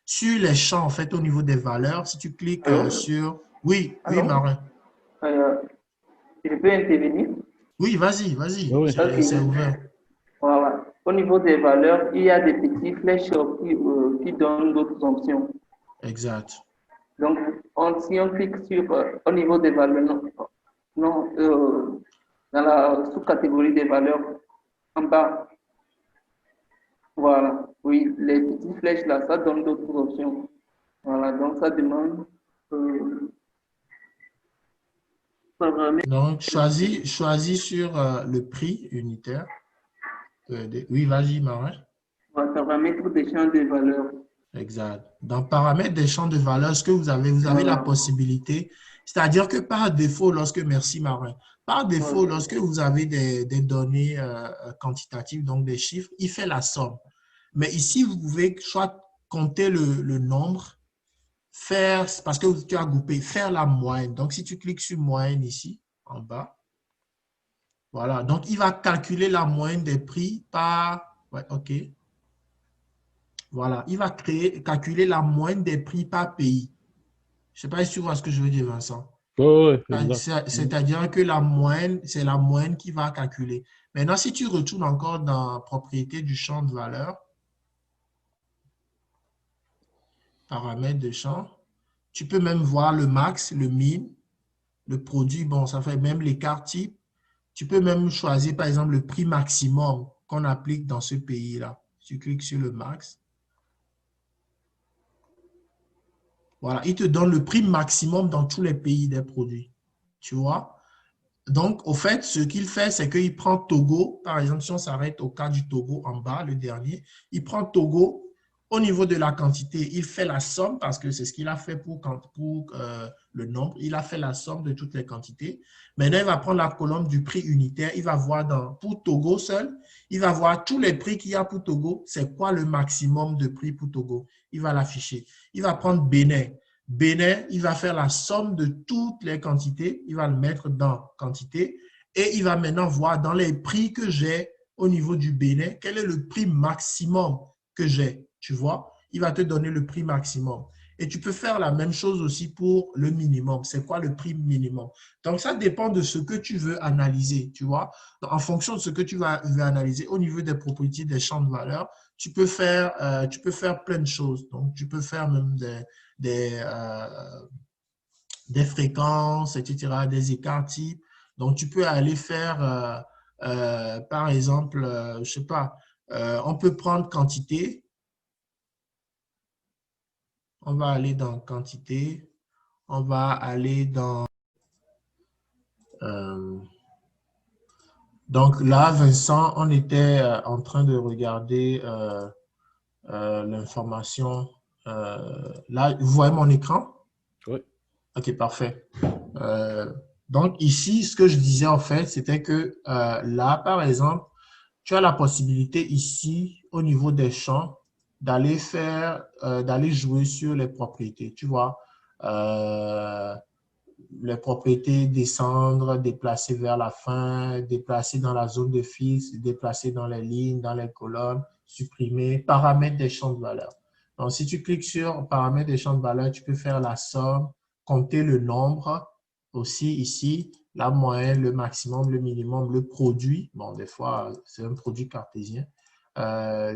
Sur les champs, en fait, au niveau des valeurs, si tu cliques allô? sur... Oui, oui, Allô? Marin. Euh, je peux intervenir? Oui, vas-y, vas-y, Oui, Ok. c'est ouvert. Voilà. Au niveau des valeurs, il y a des petits flèches qui donnent d'autres options. Exact. Donc, si on clique sur au niveau des valeurs, non, non, dans la sous-catégorie des valeurs, en bas, voilà. Oui, les petites flèches là, ça donne d'autres options. Voilà, donc ça demande euh, programmer, Donc, choisis sur le prix unitaire. Oui, vas-y, Marin. paramètres des champs de valeurs. Exact. Dans paramètres des champs de valeur, ce que vous avez la Voilà. possibilité, c'est-à-dire que par défaut, merci Marin, par défaut, Voilà. lorsque vous avez des données quantitatives, donc des chiffres, il fait la somme. Mais ici, vous pouvez soit compter le nombre, faire, parce que tu as groupé, faire la moyenne. Donc, si tu cliques sur moyenne ici, en bas, voilà. Donc, il va calculer la moyenne des prix par, ouais, OK. Voilà, il va calculer la moyenne des prix par pays. Je ne sais pas si tu vois ce que je veux dire, Vincent. Ouais, exact. C'est-à-dire que la moyenne, c'est la moyenne qui va calculer. Maintenant, si tu retournes encore dans propriété du champ de valeur, paramètres de champ, tu peux même voir le max, le min, le produit. Bon, ça fait même l'écart type. Tu peux même choisir, par exemple, le prix maximum qu'on applique dans ce pays-là. Tu cliques sur le max. Voilà, il te donne le prix maximum dans tous les pays des produits. Tu vois? Donc, au fait, ce qu'il fait, c'est qu'il prend Togo. Par exemple, si on s'arrête au cas du Togo en bas, le dernier, il prend Togo. Au niveau de la quantité, il fait la somme parce que c'est ce qu'il a fait pour le nombre. Il a fait la somme de toutes les quantités. Maintenant, il va prendre la colonne du prix unitaire. Il va voir pour Togo seul, il va voir tous les prix qu'il y a pour Togo. C'est quoi le maximum de prix pour Togo? Il va l'afficher. Il va prendre Bénin. Bénin, il va faire la somme de toutes les quantités. Il va le mettre dans quantité. Et il va maintenant voir dans les prix que j'ai au niveau du Bénin, quel est le prix maximum que j'ai. Tu vois, il va te donner le prix maximum. Et tu peux faire la même chose aussi pour le minimum. C'est quoi le prix minimum? Donc, ça dépend de ce que tu veux analyser, tu vois. Donc, en fonction de ce que veux analyser au niveau des propriétés des champs de valeur, tu peux faire plein de choses. Donc, tu peux faire même des fréquences, etc., des écarts types. Donc, tu peux aller faire, par exemple, je ne sais pas, on peut prendre quantité. On va aller dans quantité. On va aller dans... donc là, Vincent, on était en train de regarder l'information. Là, vous voyez mon écran? Oui. OK, parfait. Donc ici, ce que je disais en fait, c'était que là, par exemple, tu as la possibilité ici, au niveau des champs, d'aller jouer sur les propriétés. Tu vois, les propriétés descendre, déplacer vers la fin, déplacer dans la zone de fixe, déplacer dans les lignes, dans les colonnes, supprimer, paramètres des champs de valeur. Donc, si tu cliques sur paramètres des champs de valeur, tu peux faire la somme, compter le nombre aussi ici, la moyenne, le maximum, le minimum, le produit. Bon, des fois, c'est un produit cartésien.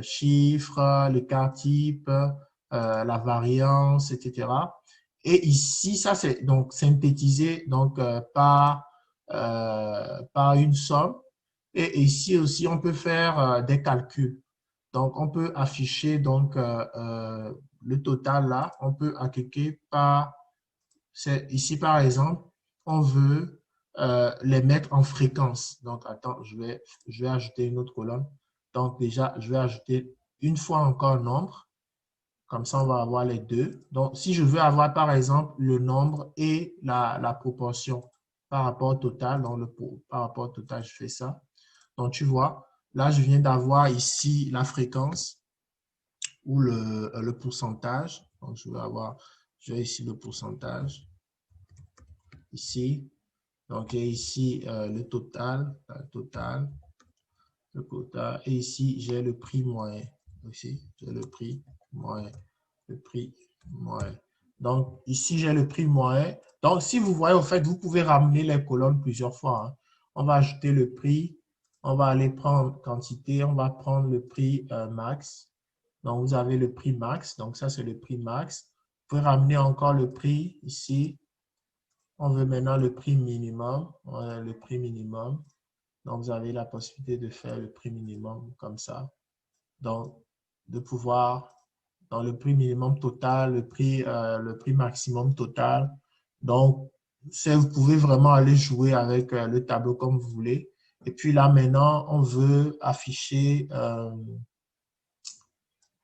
Chiffre, l'écart type, la variance, etc. Et ici, ça, c'est donc synthétisé donc, par une somme. Et ici aussi, on peut faire des calculs. Donc, on peut afficher donc, le total là. On peut cliquer par... Ici, par exemple, on veut les mettre en fréquence. Donc, attends, je vais ajouter une autre colonne. Donc, déjà, je vais ajouter une fois encore nombre. Comme ça, on va avoir les deux. Donc, si je veux avoir, par exemple, le nombre et la proportion par rapport au total, par rapport au total, je fais ça. Donc, tu vois, là, je viens d'avoir ici la fréquence ou le pourcentage. Donc, je vais ici le pourcentage. Ici. Donc, et ici, le total. Et ici, j'ai le prix moyen. Ici, j'ai le prix moyen. Le prix moyen. Donc, ici, j'ai le prix moyen. Donc, si vous voyez, au fait, vous pouvez ramener les colonnes plusieurs fois. Hein. On va ajouter le prix. On va aller prendre quantité. On va prendre le prix max. Donc, vous avez le prix max. Donc, ça, c'est le prix max. Vous pouvez ramener encore le prix ici. On veut maintenant le prix minimum. Voilà, le prix minimum. Donc, vous avez la possibilité de faire le prix minimum comme ça. Donc, de pouvoir, dans le prix minimum total, le prix maximum total. Donc, vous pouvez vraiment aller jouer avec le tableau comme vous voulez. Et puis là, maintenant, on veut afficher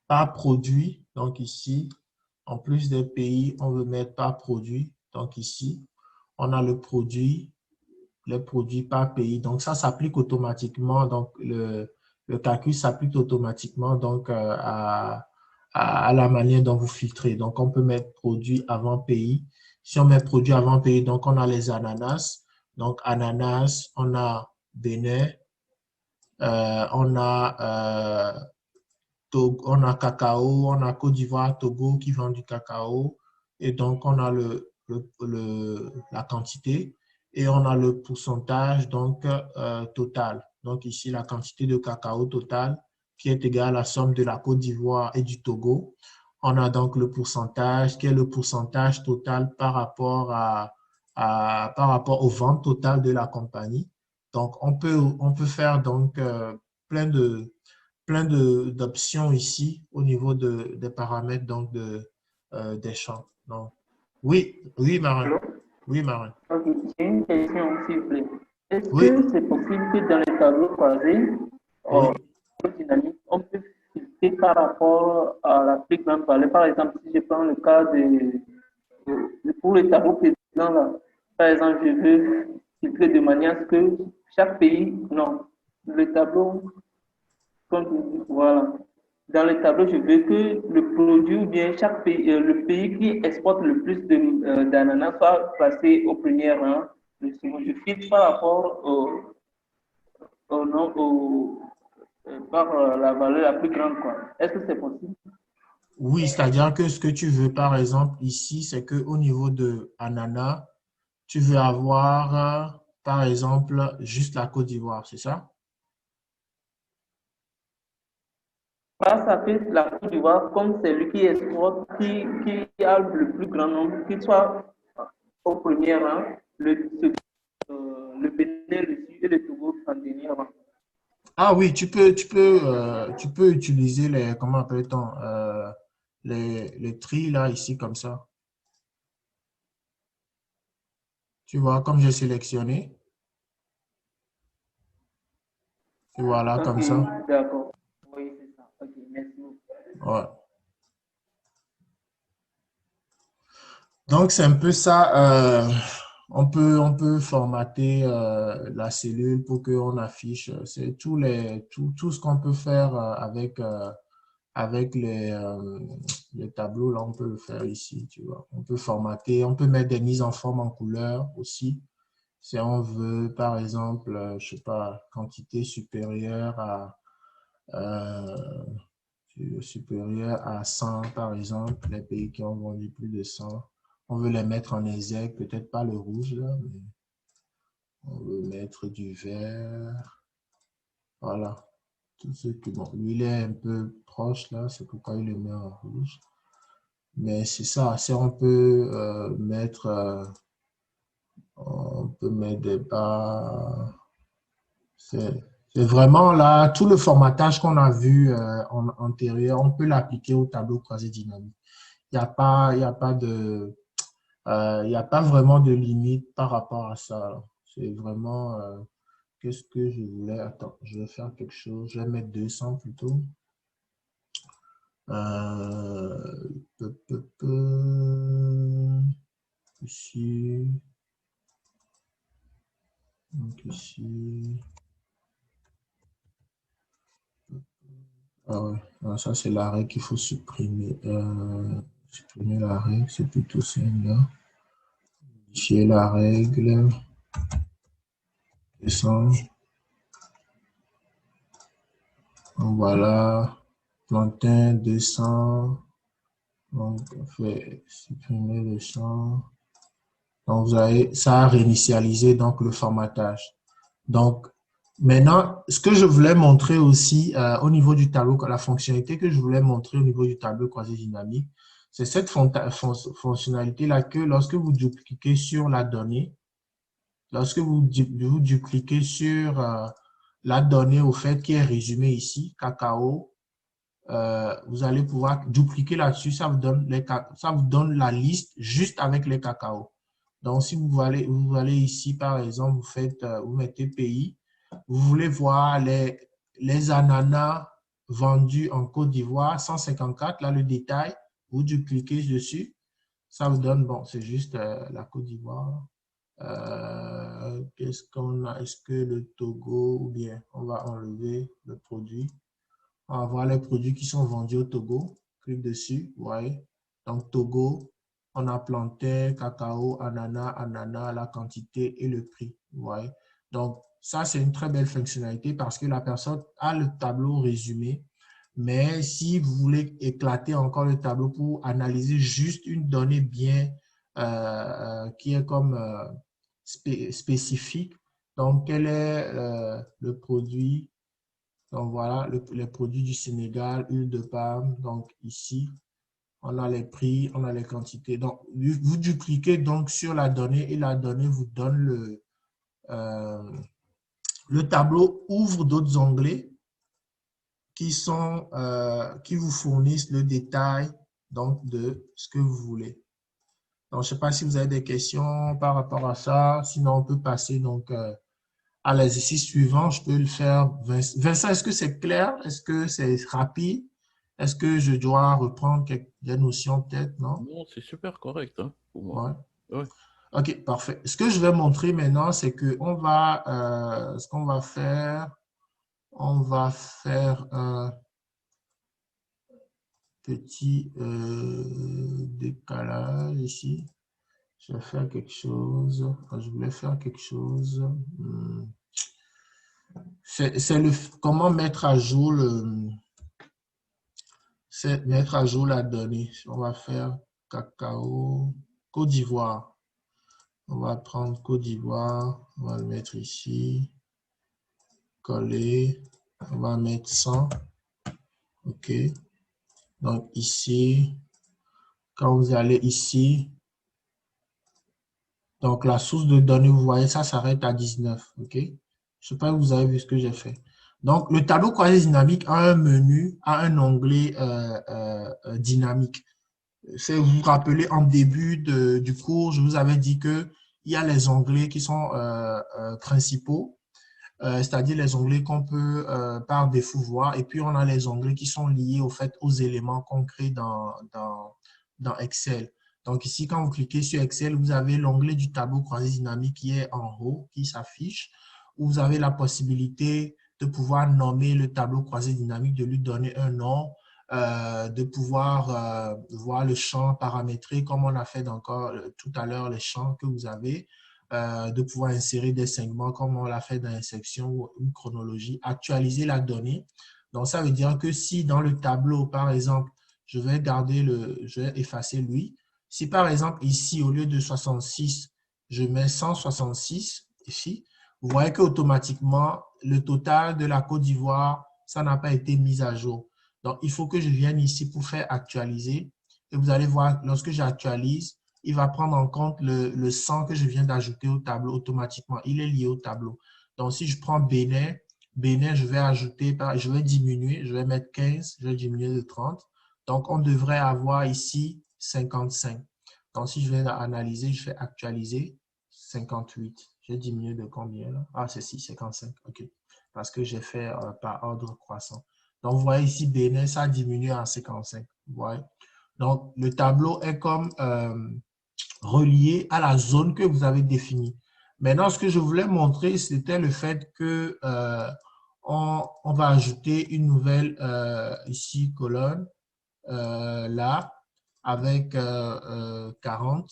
par produit. Donc ici, en plus des pays, on veut mettre par produit. Donc ici, on a le produit, les produits par pays. Donc ça s'applique automatiquement. Donc le calcul s'applique automatiquement donc, à la manière dont vous filtrez. Donc on peut mettre produit avant pays. Si on met produit avant pays, donc on a les ananas. Donc ananas, on a Bénin, on a on a cacao, on a Côte d'Ivoire, Togo qui vend du cacao. Et donc, on a la quantité et on a le pourcentage donc, total. Donc ici, la quantité de cacao total qui est égale à la somme de la Côte d'Ivoire et du Togo. On a donc le pourcentage qui est le pourcentage total par rapport par rapport aux ventes totales de la compagnie. Donc, on peut faire donc plein d'options ici au niveau des paramètres donc des champs. Donc, oui, oui, Marin. Allô? Oui, Marin. Ok, j'ai une question, s'il vous plaît. Est-ce Oui, que c'est possible que dans les tableaux croisés, oui. dynamique, on peut filtrer par rapport à la plus grande valeur? Par exemple, si je prends le cas pour le tableau précédent, là, par exemple, je veux filtrer de manière à ce que chaque pays, non, le tableau, voilà. Dans le tableau, je veux que le produit ou bien chaque pays, le pays qui exporte le plus d'ananas soit placé au premier rang. Le second, je filtre par rapport au, nom- au, par la valeur la plus grande, quoi. Est-ce que c'est possible? Oui, c'est-à-dire que ce que tu veux, par exemple, ici, c'est qu'au niveau de ananas, tu veux avoir, par exemple, juste la Côte d'Ivoire, c'est ça? Pas ça fait la Côte d'Ivoire comme c'est lui qui exporte, qui a le plus grand nombre, qui soit au premier rang, le Bénin dessus et le Togo en dernier rang. Ah oui, tu peux utiliser les, comment appelle-t-on, les tris là, ici, comme ça. Tu vois, comme j'ai sélectionné, tu vois là, Ok, comme ça. d'accord. Oui, c'est ça. Ok, merci beaucoup. Ouais. Donc, c'est un peu ça. On peut formater la cellule pour qu'on affiche. C'est tout ce qu'on peut faire avec les tableaux. Là, on peut le faire ici, tu vois. On peut formater, on peut mettre des mises en forme en couleur aussi. Si on veut, par exemple, je sais pas, quantité euh, supérieure à 100, par exemple, les pays qui ont vendu plus de 100, on veut les mettre en exergue, peut-être pas le rouge là, mais on veut mettre du vert. Voilà. Tout ce que, bon, lui, il est un peu proche là, c'est pourquoi il le met en rouge. Mais c'est ça, si on peut mettre des barres. C'est c'est vraiment là, tout le formatage qu'on a vu en antérieur, on peut l'appliquer au tableau croisé dynamique. Il y a pas de, il y a pas vraiment de limite par rapport à ça. C'est vraiment, qu'est-ce que je voulais? Attends, je vais faire quelque chose. Je vais mettre 200 plutôt. Peu, peu, peu. Ici, donc ici. Ah ouais, ah, ça c'est la règle qu'il faut supprimer. Supprimer la règle, c'est plutôt celle-là. Modifier la règle. Descendre. Donc voilà. Plantain, descend. Donc on fait supprimer le champ. Donc vous avez, ça a réinitialisé donc le formatage. Donc maintenant, ce que je voulais montrer aussi au niveau du tableau, la fonctionnalité que je voulais montrer au niveau du tableau croisé dynamique, c'est cette fonctionnalité-là que lorsque vous dupliquez sur la donnée, lorsque vous dupliquez sur la donnée au fait qui est résumée ici, cacao, vous allez pouvoir dupliquer là-dessus, ça vous donne la liste juste avec les cacao. Donc, si vous allez ici, par exemple, vous mettez pays, vous voulez voir les ananas vendus en Côte d'Ivoire, 154, là, le détail, vous dupliquez dessus, ça vous donne, bon, c'est juste la Côte d'Ivoire. Qu'est-ce qu'on a? Est-ce que le Togo, ou bien on va enlever le produit? On va voir les produits qui sont vendus au Togo. Clique dessus, vous voyez. Donc, Togo, on a plantain, cacao, ananas, la quantité et le prix. Vous voyez. Donc, ça, c'est une très belle fonctionnalité parce que la personne a le tableau résumé. Mais si vous voulez éclater encore le tableau pour analyser juste une donnée bien qui est comme spécifique. Donc, quel est le produit? Donc, voilà, les produits du Sénégal, huile de palme. Donc, ici, on a les prix, on a les quantités. Donc, vous dupliquez donc sur la donnée et la donnée vous donne le tableau ouvre d'autres onglets qui vous fournissent le détail donc, de ce que vous voulez. Donc, je ne sais pas si vous avez des questions par rapport à ça. Sinon, on peut passer donc à l'exercice suivant. Je peux le faire. Vincent, est-ce que c'est clair? Est-ce que c'est rapide? Est-ce que je dois reprendre des notions peut-être? Non? Non, c'est super correct hein, pour moi. Ouais. Ouais. OK, parfait. Ce que je vais montrer maintenant, c'est que ce qu'on va faire, on va faire un petit décalage ici. Je vais faire quelque chose. Je voulais faire quelque chose. C'est comment mettre à jour mettre à jour la donnée. On va faire cacao, Côte d'Ivoire. On va prendre Côte d'Ivoire. On va le mettre ici. Coller. On va mettre 100. OK. Donc ici, quand vous allez ici, donc la source de données, vous voyez, ça s'arrête à 19. OK. Je ne sais pas si vous avez vu ce que j'ai fait. Donc, le tableau croisé dynamique a un menu, a un onglet dynamique. Vous vous rappelez, en début du cours, je vous avais dit qu'il y a les onglets qui sont principaux, c'est-à-dire les onglets qu'on peut par défaut voir, et puis on a les onglets qui sont liés au fait aux éléments qu'on crée dans Excel. Donc ici, quand vous cliquez sur Excel, vous avez l'onglet du tableau croisé dynamique qui est en haut, qui s'affiche, où vous avez la possibilité de pouvoir nommer le tableau croisé dynamique, de lui donner un nom, de pouvoir voir le champ paramétré, comme on a fait encore tout à l'heure, les champs que vous avez, de pouvoir insérer des segments, comme on l'a fait dans une section ou une chronologie, actualiser la donnée. Donc, ça veut dire que si dans le tableau, par exemple, je vais effacer lui. Si par exemple ici, au lieu de 66, je mets 166 ici, vous voyez qu'automatiquement, le total de la Côte d'Ivoire, ça n'a pas été mis à jour. Donc, il faut que je vienne ici pour faire actualiser. Et vous allez voir, lorsque j'actualise, il va prendre en compte le 100 que je viens d'ajouter au tableau automatiquement. Il est lié au tableau. Donc, si je prends Bénin, je vais ajouter, je vais diminuer, je vais mettre 15, je vais diminuer de 30. Donc, on devrait avoir ici 55. Donc, si je viens d'analyser, je fais actualiser 58. J'ai diminué de combien là? Ah, c'est 6, 55. OK. Parce que j'ai fait par ordre croissant. Donc, vous voyez ici, Bénin, ça a diminué à 55. Vous voyez? Donc, le tableau est comme relié à la zone que vous avez définie. Maintenant, ce que je voulais montrer, c'était le fait que on va ajouter une nouvelle ici colonne là avec 40,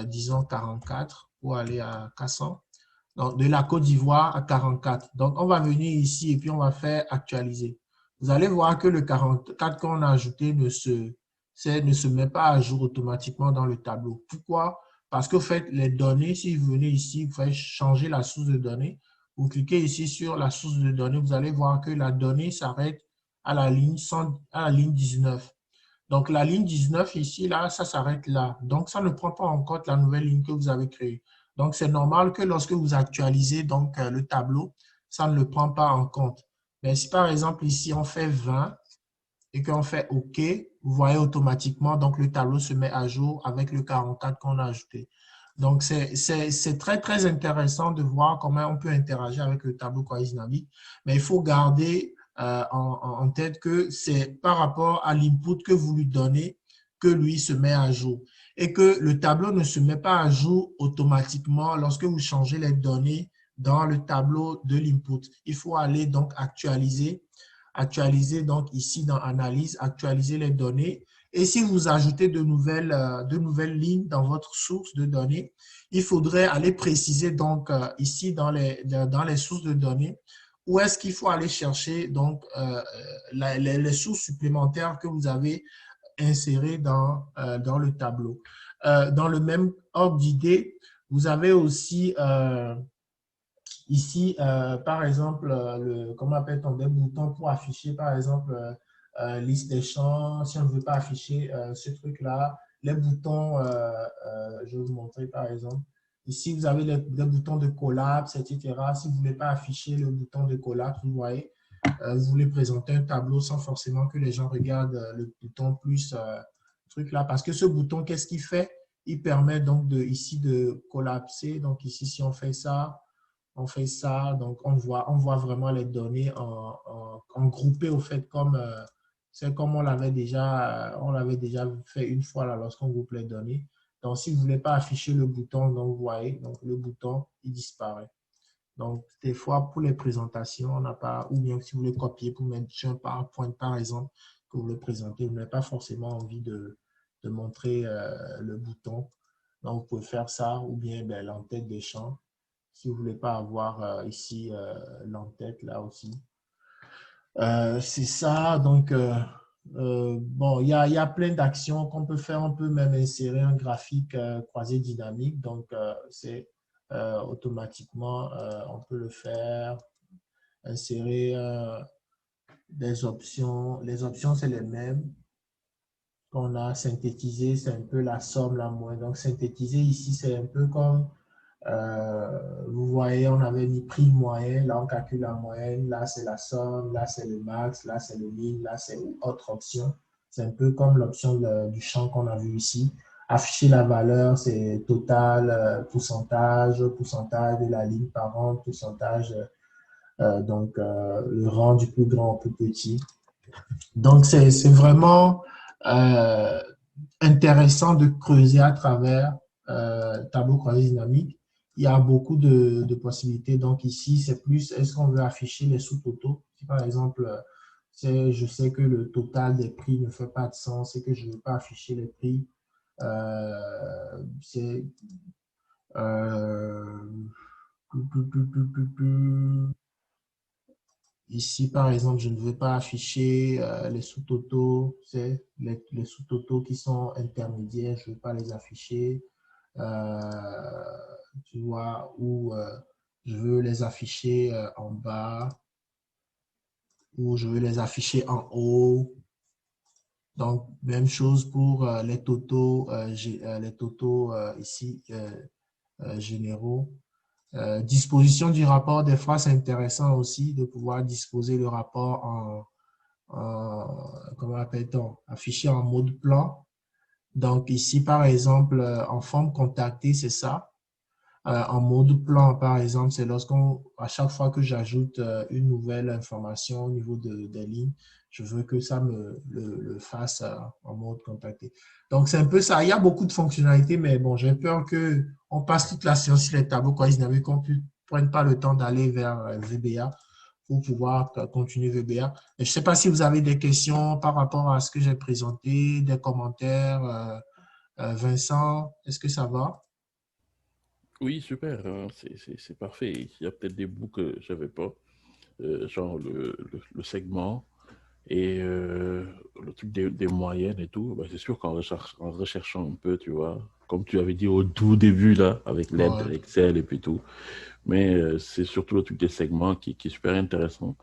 disons 44 pour aller à 400. Donc, de la Côte d'Ivoire à 44. Donc, on va venir ici et puis on va faire actualiser. Vous allez voir que le 44 qu'on a ajouté ne se met pas à jour automatiquement dans le tableau. Pourquoi? Parce que, en fait, les données, si vous venez ici, vous faites changer la source de données. Vous cliquez ici sur la source de données, vous allez voir que la donnée s'arrête à la ligne 19. Donc, la ligne 19 ici, là, ça s'arrête là. Donc, ça ne prend pas en compte la nouvelle ligne que vous avez créée. Donc, c'est normal que lorsque vous actualisez donc, le tableau, ça ne le prend pas en compte. Mais si par exemple ici, on fait 20 et qu'on fait OK, vous voyez automatiquement, donc le tableau se met à jour avec le 44 qu'on a ajouté. Donc, c'est très, très intéressant de voir comment on peut interagir avec le tableau croisé dynamique. Mais il faut garder en tête que c'est par rapport à l'input que vous lui donnez que lui se met à jour. Et que le tableau ne se met pas à jour automatiquement lorsque vous changez les données dans le tableau de l'input. Il faut aller donc actualiser donc ici dans Analyse, actualiser les données. Et si vous ajoutez de nouvelles lignes dans votre source de données, il faudrait aller préciser donc ici dans les sources de données où est-ce qu'il faut aller chercher donc les sources supplémentaires que vous avez insérées dans le tableau. dans le même ordre d'idée, vous avez aussi ici, par exemple, comment appelle-t-on, des boutons pour afficher, par exemple, liste des champs. Si on ne veut pas afficher ce truc-là, les boutons, je vais vous montrer, par exemple. Ici, vous avez les boutons de collapse, etc. Si vous ne voulez pas afficher le bouton de collapse, vous voyez, vous voulez présenter un tableau sans forcément que les gens regardent le bouton plus truc là. Parce que ce bouton, qu'est-ce qu'il fait? Il permet donc ici de collapser. Donc ici, si on fait ça, donc on voit vraiment les données en groupé au fait comme c'est comme on l'avait déjà fait une fois là lorsqu'on groupe les données. Donc si vous ne voulez pas afficher le bouton, donc vous voyez, donc le bouton il disparaît. Donc des fois pour les présentations, on n'a pas, ou bien si vous voulez copier pour mettre sur un PowerPoint par exemple que vous voulez présenter, vous n'avez pas forcément envie de montrer le bouton. Donc vous pouvez faire ça ou bien ben, l'entête des champs. Si vous ne voulez pas avoir ici l'entête, là aussi. C'est ça. Donc, bon, il y a plein d'actions qu'on peut faire. On peut même insérer un graphique croisé dynamique. Donc, c'est automatiquement, on peut le faire. Insérer des options. Les options, c'est les mêmes qu'on a. Synthétisé, c'est un peu la somme, la moyenne. Donc, synthétiser ici, c'est un peu comme vous voyez, on avait mis prix moyen, là on calcule la moyenne, là c'est la somme, là c'est le max, là c'est le min, là c'est autre option. C'est un peu comme l'option du champ qu'on a vu ici. Afficher la valeur, c'est total, pourcentage de la ligne par an, pourcentage, le rang du plus grand au plus petit. Donc c'est vraiment intéressant de creuser à travers tableau croisé dynamique. Il y a beaucoup de possibilités. Donc ici, c'est plus, est-ce qu'on veut afficher les sous-totaux? Si par exemple, je sais que le total des prix ne fait pas de sens et que je ne veux pas afficher les prix, c'est euh, ici, par exemple, je ne veux pas afficher les sous-totaux, c'est les sous-totaux qui sont intermédiaires, je ne veux pas les afficher. Euh, Tu vois, ou je veux les afficher en bas, ou je veux les afficher en haut. Donc, même chose pour les totaux ici généraux. Disposition du rapport, des fois, c'est intéressant aussi de pouvoir disposer le rapport comment appelle-t-on, affiché en mode plan. Donc, ici, par exemple, en forme contactée, c'est ça. En mode plan, par exemple, c'est à chaque fois que j'ajoute une nouvelle information au niveau des lignes, je veux que ça le fasse en mode contacté. Donc, c'est un peu ça. Il y a beaucoup de fonctionnalités, mais bon, j'ai peur qu'on passe toute la séance sur les tableaux croisés qu'on ne prenne pas le temps d'aller vers VBA pour pouvoir continuer VBA. Et je ne sais pas si vous avez des questions par rapport à ce que j'ai présenté, des commentaires. Vincent, est-ce que ça va? Oui, super, hein, c'est parfait. Il y a peut-être des bouts que je n'avais pas, genre le segment et le truc des moyennes et tout. Bah, c'est sûr en recherchant un peu, tu vois, comme tu avais dit au tout début, là, avec l'aide Ouais. de Excel et puis tout. Mais c'est surtout le truc des segments qui est super intéressant,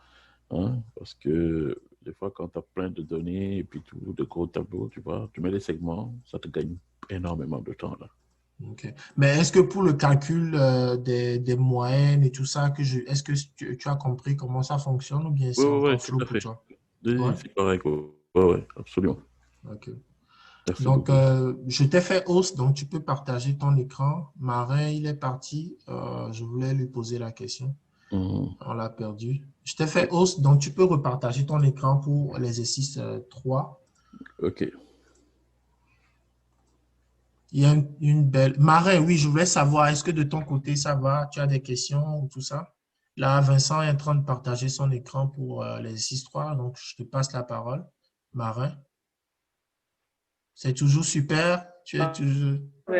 hein, parce que des fois, quand tu as plein de données et puis tout, de gros tableaux, tu vois, tu mets les segments, ça te gagne énormément de temps, là. Ok. Mais est-ce que pour le calcul des moyennes et tout ça, est-ce que tu as compris comment ça fonctionne ou bien Oui, c'est oui, encore ouais, tout flou à pour fait. toi? Ouais. Oui, c'est correct. Ouais, ouais, ouais, absolument. Ok. Merci Donc, beaucoup. je t'ai fait hausse, donc tu peux partager ton écran. Marin, il est parti. Je voulais lui poser la question. Mhm. On l'a perdu. Je t'ai fait hausse, donc tu peux repartager ton écran pour l'exercice 3. OK. Il y a une belle... Marin, oui, je voulais savoir, est-ce que de ton côté, ça va? Tu as des questions ou tout ça? Là, Vincent est en train de partager son écran pour l'exercice 3, donc je te passe la parole. Marin, c'est toujours super. Tu es Ah, toujours... oui,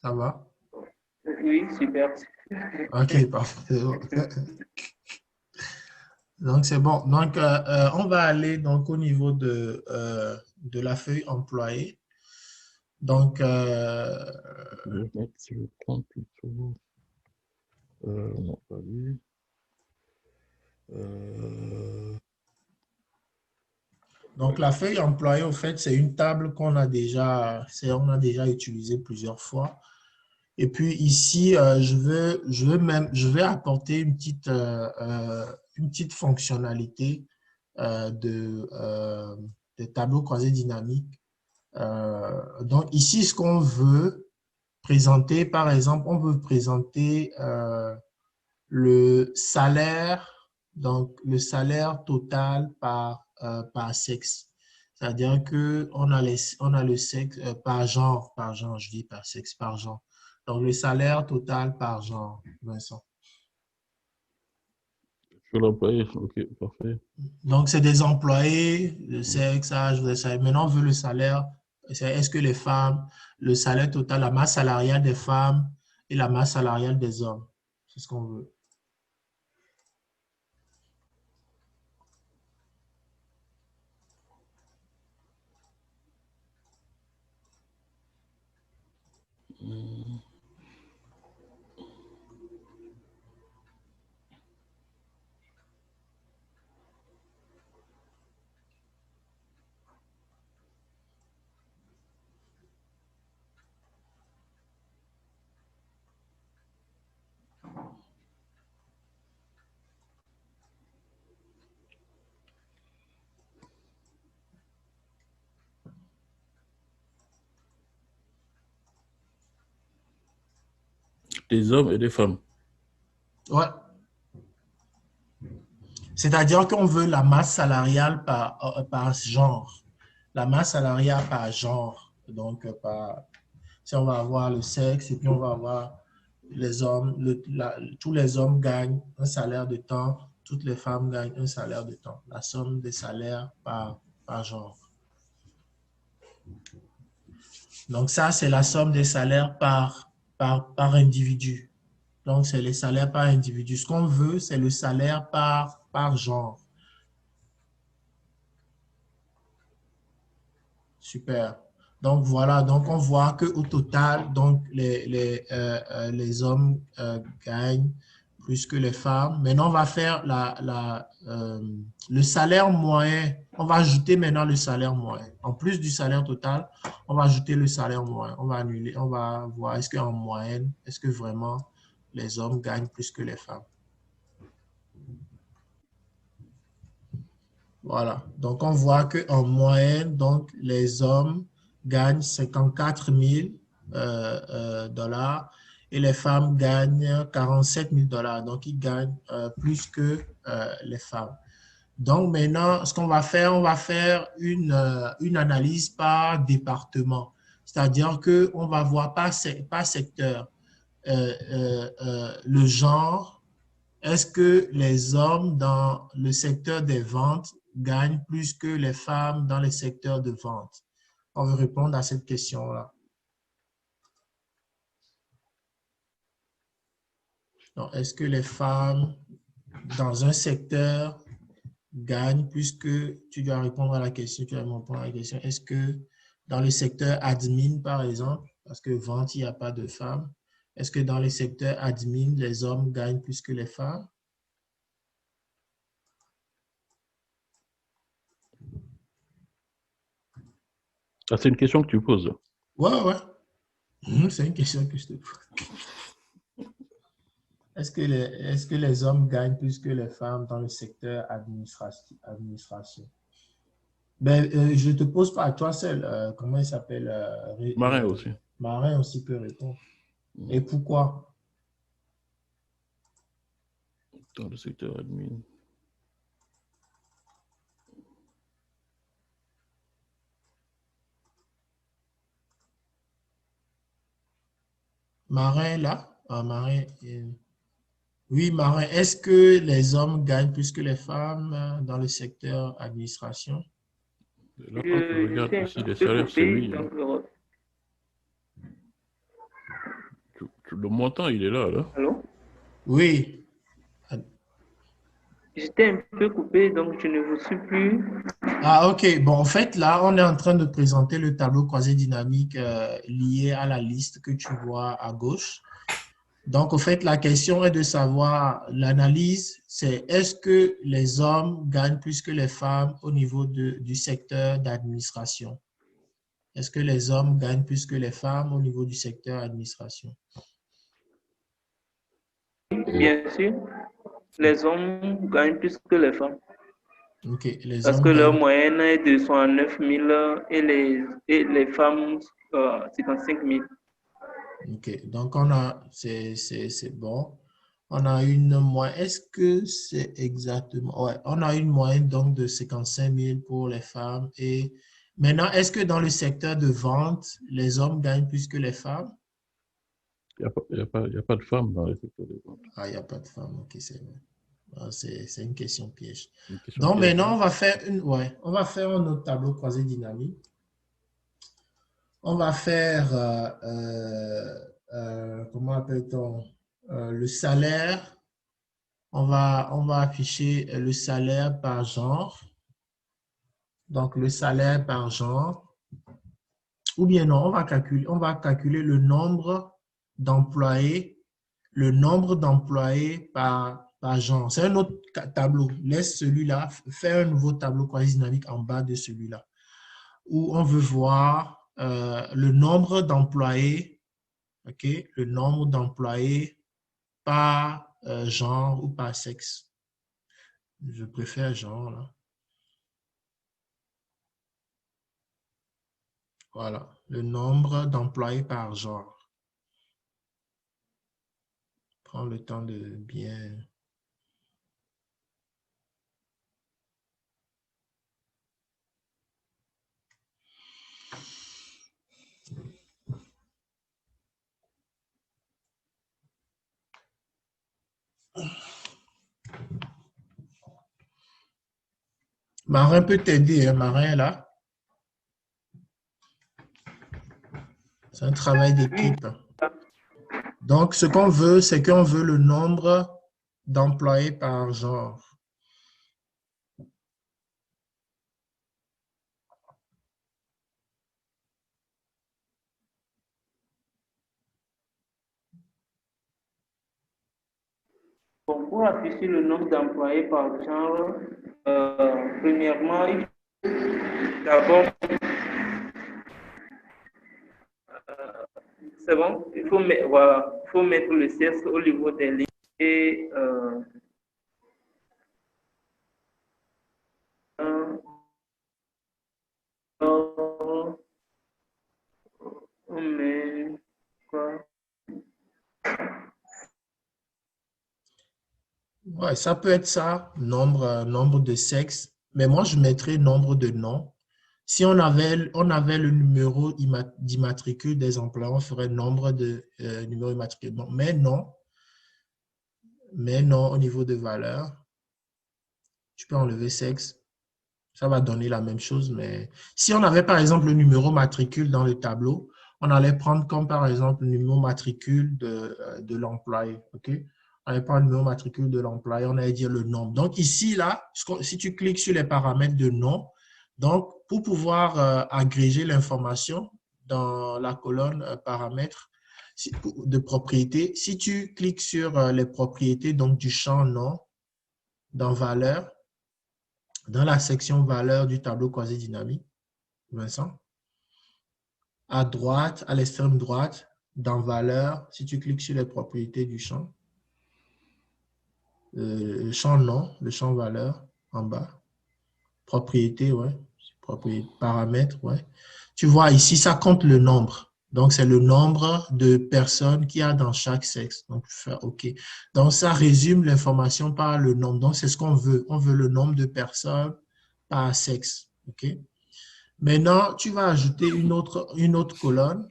Ça va? oui, super. Ok, parfait. Donc, c'est bon. Donc, on va aller donc, au niveau de la feuille employée. Donc, Je vais prendre plutôt. Non, pas lui. Euh, donc, la feuille employée, au fait, c'est une table on a déjà utilisé plusieurs fois. Et puis ici, je vais apporter une petite fonctionnalité de tableau croisé dynamique. Donc ici, ce qu'on veut présenter, par exemple, on veut présenter le salaire, donc le salaire total par sexe. C'est-à-dire que on a le sexe par genre, je dis par sexe, par genre. Donc le salaire total par genre, Vincent. je vais l'employer. Ok, parfait. Donc c'est des employés, le sexe, âge, le salaire. Maintenant on veut le salaire. Est-ce que les femmes, le salaire total, la masse salariale des femmes et la masse salariale des hommes? C'est ce qu'on veut. Hmm. Des hommes et des femmes. Ouais. C'est-à-dire qu'on veut la masse salariale par genre. La masse salariale par genre. Donc, si on va avoir le sexe et puis on va avoir les hommes, tous les hommes gagnent un salaire de temps, toutes les femmes gagnent un salaire de temps. La somme des salaires par genre. Donc, ça, c'est la somme des salaires par individu. Donc, c'est les salaires par individu. Ce qu'on veut, c'est le salaire par genre. Super. Donc voilà, donc on voit qu'au total, donc les hommes gagnent plus que les femmes. Maintenant, on va faire le salaire moyen. On va ajouter maintenant le salaire moyen. En plus du salaire total, on va ajouter le salaire moyen. On va annuler, on va voir est-ce qu'en moyenne, est-ce que vraiment les hommes gagnent plus que les femmes. Voilà. Donc, on voit qu'en moyenne, donc, les hommes gagnent 54 000 dollars et les femmes gagnent 47 000 dollars. Donc, ils gagnent plus que les femmes. Donc, maintenant, ce qu'on va faire, on va faire une analyse par département. C'est-à-dire qu'on va voir par secteur le genre. Est-ce que les hommes dans le secteur des ventes gagnent plus que les femmes dans le secteur de vente? On veut répondre à cette question-là. Donc, est-ce que les femmes dans un secteur gagnent plus que, tu dois répondre à la question, tu dois me répondre à la question, est-ce que dans le secteur admin, par exemple, parce que vente, il n'y a pas de femmes, est-ce que dans le secteur admin, les hommes gagnent plus que les femmes? Ah, c'est une question que tu poses. Ouais, ouais. C'est une question que je te pose. Est-ce que les hommes gagnent plus que les femmes dans le secteur administration? Ben, je ne te pose pas à toi seul. Comment il s'appelle? Marin aussi. Marin aussi peut répondre. Hmm. Et pourquoi? Dans le secteur admin. Marin, là? Ah, Marin. Oui, Marin. Est-ce que les hommes gagnent plus que les femmes dans le secteur administration? Là, quand tu Je regardes suis un ici les peu salaires, c'est coupé, lui, hein. donc, Le montant, il est là, là. allô? Oui. J'étais un peu coupé, donc je ne vous suis plus. Ah, ok. Bon, en fait, là, on est en train de présenter le tableau croisé dynamique lié à la liste que tu vois à gauche. Donc, en fait, la question est de savoir, l'analyse, c'est est-ce que les hommes gagnent plus que les femmes au niveau du secteur d'administration? Est-ce que les hommes gagnent plus que les femmes au niveau du secteur administration? Euh, Bien sûr, les hommes gagnent plus que les femmes Ok, les parce que hommes leur gagnent. moyenne est de 109 000 et les femmes 55 000. Ok, donc c'est bon. On a une moyenne. Est-ce que c'est exactement? Ouais, on a une moyenne donc de 55 000 pour les femmes. Et maintenant, est-ce que dans le secteur de vente, les hommes gagnent plus que les femmes? Il n'y a, y a pas de femmes dans les secteurs des ventes. Ah, il n'y a pas de femmes. Ok, c'est bon. Ah, c'est une question piège. Une question Donc piège, maintenant, hein? on va faire ouais, on va faire un autre tableau croisé dynamique. On va faire, comment appelle-t-on, le salaire. On va afficher le salaire par genre. Donc, le salaire par genre. Ou bien non, on va calculer le nombre d'employés par genre. C'est un autre tableau. Laisse celui-là, fais un nouveau tableau quasi dynamique en bas de celui-là, où on veut voir le nombre d'employés, ok, le nombre d'employés par genre ou par sexe. Je préfère genre, là. Voilà, le nombre d'employés par genre. Prends le temps de bien... Marin peut t'aider, hein, Marin est là. C'est un travail Oui, d'équipe. Donc, ce qu'on veut, c'est qu'on veut le nombre d'employés par genre. bon, pour afficher le nombre d'employés par genre, premièrement, d'abord, c'est bon, voilà, il faut mettre le CS au niveau des lignes et on met quoi? Ouais, ça peut être ça, nombre de sexes. Mais moi, je mettrais nombre de noms. Si on avait le numéro d'immatricule des employés, on ferait nombre de numéros immatriculés. Bon, mais non, au niveau de valeur, tu peux enlever sexe. Ça va donner la même chose, mais si on avait par exemple le numéro matricule dans le tableau, on allait prendre comme par exemple le numéro matricule de l'employé, OK? On allait prendre le numéro matricule de l'employé, on allait dire le nombre. Donc ici, là, si tu cliques sur les paramètres de nom, donc pour pouvoir agréger l'information dans la colonne paramètres de propriété, si tu cliques sur les propriétés donc du champ nom dans valeur, dans la section valeur du tableau quasi dynamique, Vincent, à droite, à l'extrême droite, dans valeur, si tu cliques sur les propriétés du champ, le champ nom, le champ valeur en bas, propriété, ouais, propriété, paramètres, ouais. Tu vois ici, ça compte le nombre. Donc, c'est le nombre de personnes qu'il y a dans chaque sexe. Donc, tu fais OK. Donc, ça résume l'information par le nombre. Donc, c'est ce qu'on veut. On veut le nombre de personnes par sexe. OK? Maintenant, tu vas ajouter une autre colonne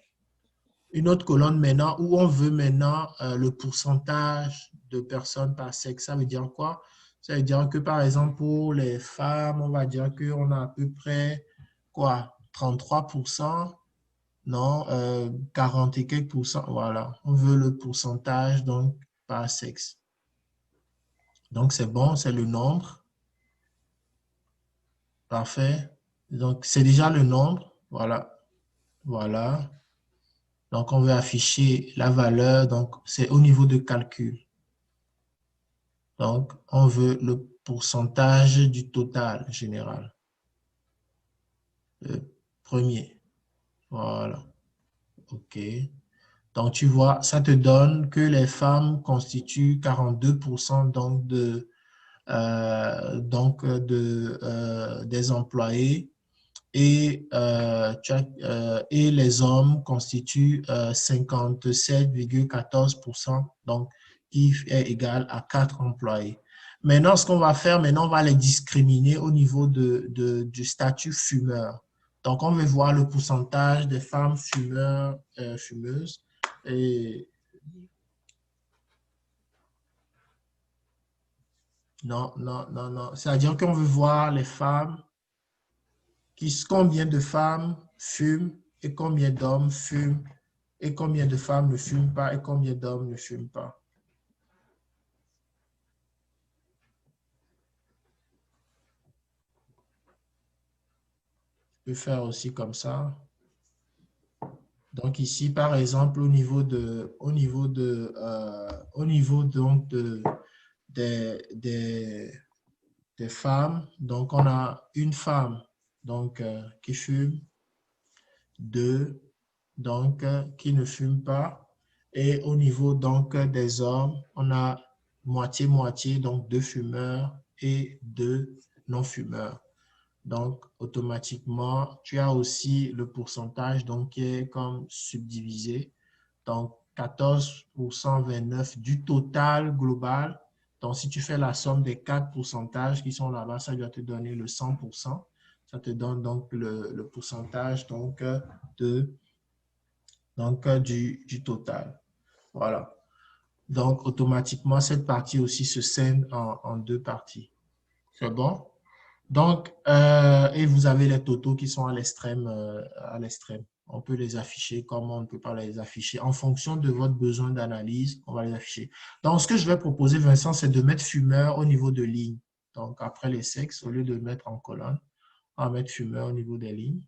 maintenant où on veut maintenant le pourcentage de personnes par sexe. Ça veut dire quoi? Ça veut dire que par exemple pour les femmes, on va dire qu'on a à peu près quoi? 33%, non, 40 et quelques pourcents. Voilà, on veut le pourcentage donc par sexe. Donc, c'est bon, c'est le nombre. Parfait. Donc, c'est déjà le nombre. Voilà. Voilà. Donc, on veut afficher la valeur. Donc, c'est au niveau de calcul. Donc, on veut le pourcentage du total général. Le premier. Voilà. OK. Donc, tu vois, ça te donne que les femmes constituent 42% des employés et les hommes constituent 57,14%, donc qui est égal à 4 employés. Maintenant, ce qu'on va faire, maintenant, on va les discriminer au niveau du statut fumeur. Donc, on veut voir le pourcentage des femmes fumeurs, fumeuses. Et non, non, non, non. C'est-à-dire qu'on veut voir les femmes, combien de femmes fument et combien d'hommes fument et combien de femmes ne fument pas et combien d'hommes ne fument pas. Je peux faire aussi comme ça. Donc ici, par exemple, des femmes, donc on a une femme qui fume, deux qui ne fument pas, et au niveau donc des hommes, on a moitié-moitié, donc 2 fumeurs et 2 non-fumeurs. Donc, automatiquement, tu as aussi le pourcentage donc, qui est comme subdivisé. Donc, 14%, 29% du total global. Donc, si tu fais la somme des 4 pourcentages qui sont là-bas, ça doit te donner le 100%. Ça te donne donc le pourcentage du total. Voilà. Donc, automatiquement, cette partie aussi se scinde en 2 parties. C'est bon? Donc, et vous avez les totaux qui sont à l'extrême. On peut les afficher comme on ne peut pas les afficher. En fonction de votre besoin d'analyse, on va les afficher. Donc, ce que je vais proposer, Vincent, c'est de mettre fumeur au niveau de ligne. Donc, après les sexes, au lieu de le mettre en colonne, on va mettre fumeur au niveau des lignes.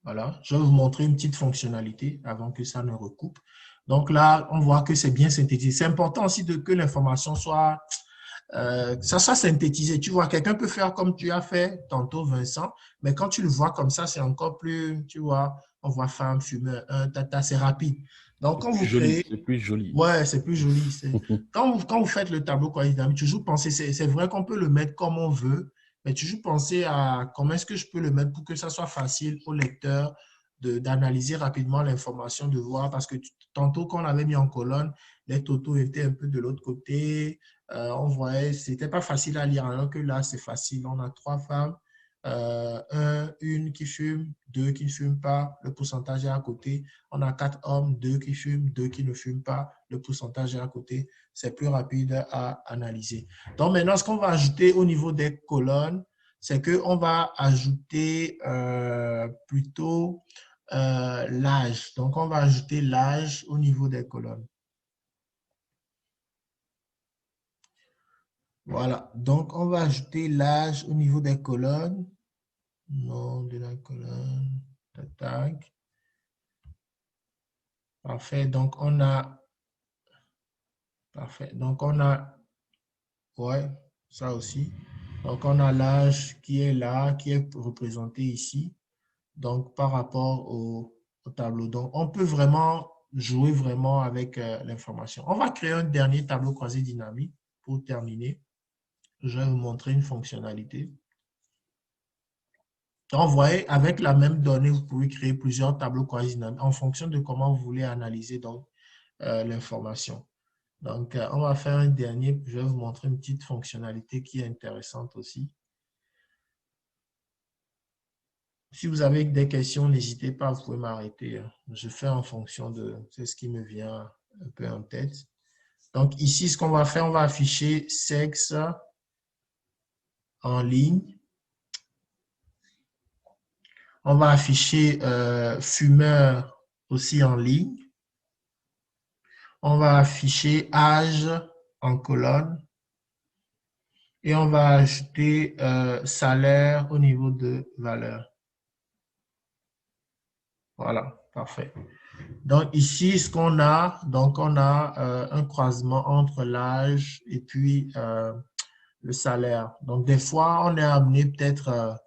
Voilà. Je vais vous montrer une petite fonctionnalité avant que ça ne recoupe. Donc là, on voit que c'est bien synthétisé. C'est important aussi que l'information soit ça soit synthétisé. Tu vois, quelqu'un peut faire comme tu as fait tantôt, Vincent, mais quand tu le vois comme ça, c'est encore plus, tu vois, on voit femme, fumeur, tata, c'est rapide. Donc, quand vous créez, C'est plus joli. ouais, c'est plus joli. Quand vous faites le tableau cohérent dynamique, toujours pensez, c'est vrai qu'on peut le mettre comme on veut, mais toujours penser à comment est-ce que je peux le mettre pour que ça soit facile au lecteur d'analyser rapidement l'information, de voir, parce que tantôt qu'on avait mis en colonne, les totaux étaient un peu de l'autre côté, on voyait, c'était pas facile à lire, alors que là, c'est facile. On a 3 femmes, une qui fume, 2 qui ne fument pas, le pourcentage est à côté. On a 4 hommes, 2 qui fument, 2 qui ne fument pas, le pourcentage est à côté. C'est plus rapide à analyser. Donc maintenant, ce qu'on va ajouter au niveau des colonnes, c'est qu'on va ajouter plutôt l'âge. Donc, on va ajouter l'âge au niveau des colonnes. Voilà. Donc, on va ajouter l'âge au niveau des colonnes. Nom de la colonne. Tac. Parfait. Donc, on a... Parfait. Donc, on a... Ouais, ça aussi. Donc, on a l'âge qui est là, qui est représenté ici. Donc, par rapport au tableau. Donc, on peut vraiment jouer vraiment avec l'information. On va créer un dernier tableau croisé dynamique pour terminer. Je vais vous montrer une fonctionnalité. Donc, vous voyez, avec la même donnée, vous pouvez créer plusieurs tableaux croisés dynamiques en fonction de comment vous voulez analyser donc l'information. Donc, on va faire un dernier. Je vais vous montrer une petite fonctionnalité qui est intéressante aussi. Si vous avez des questions, n'hésitez pas, vous pouvez m'arrêter. Je fais en fonction de ce qui me vient un peu en tête. Donc, ici, ce qu'on va faire, on va afficher sexe en ligne. On va afficher fumeur aussi en ligne. On va afficher âge en colonne et on va ajouter salaire au niveau de valeur. Voilà, parfait. Donc ici, ce qu'on a, donc on a un croisement entre l'âge et puis le salaire. Donc des fois, on est amené peut-être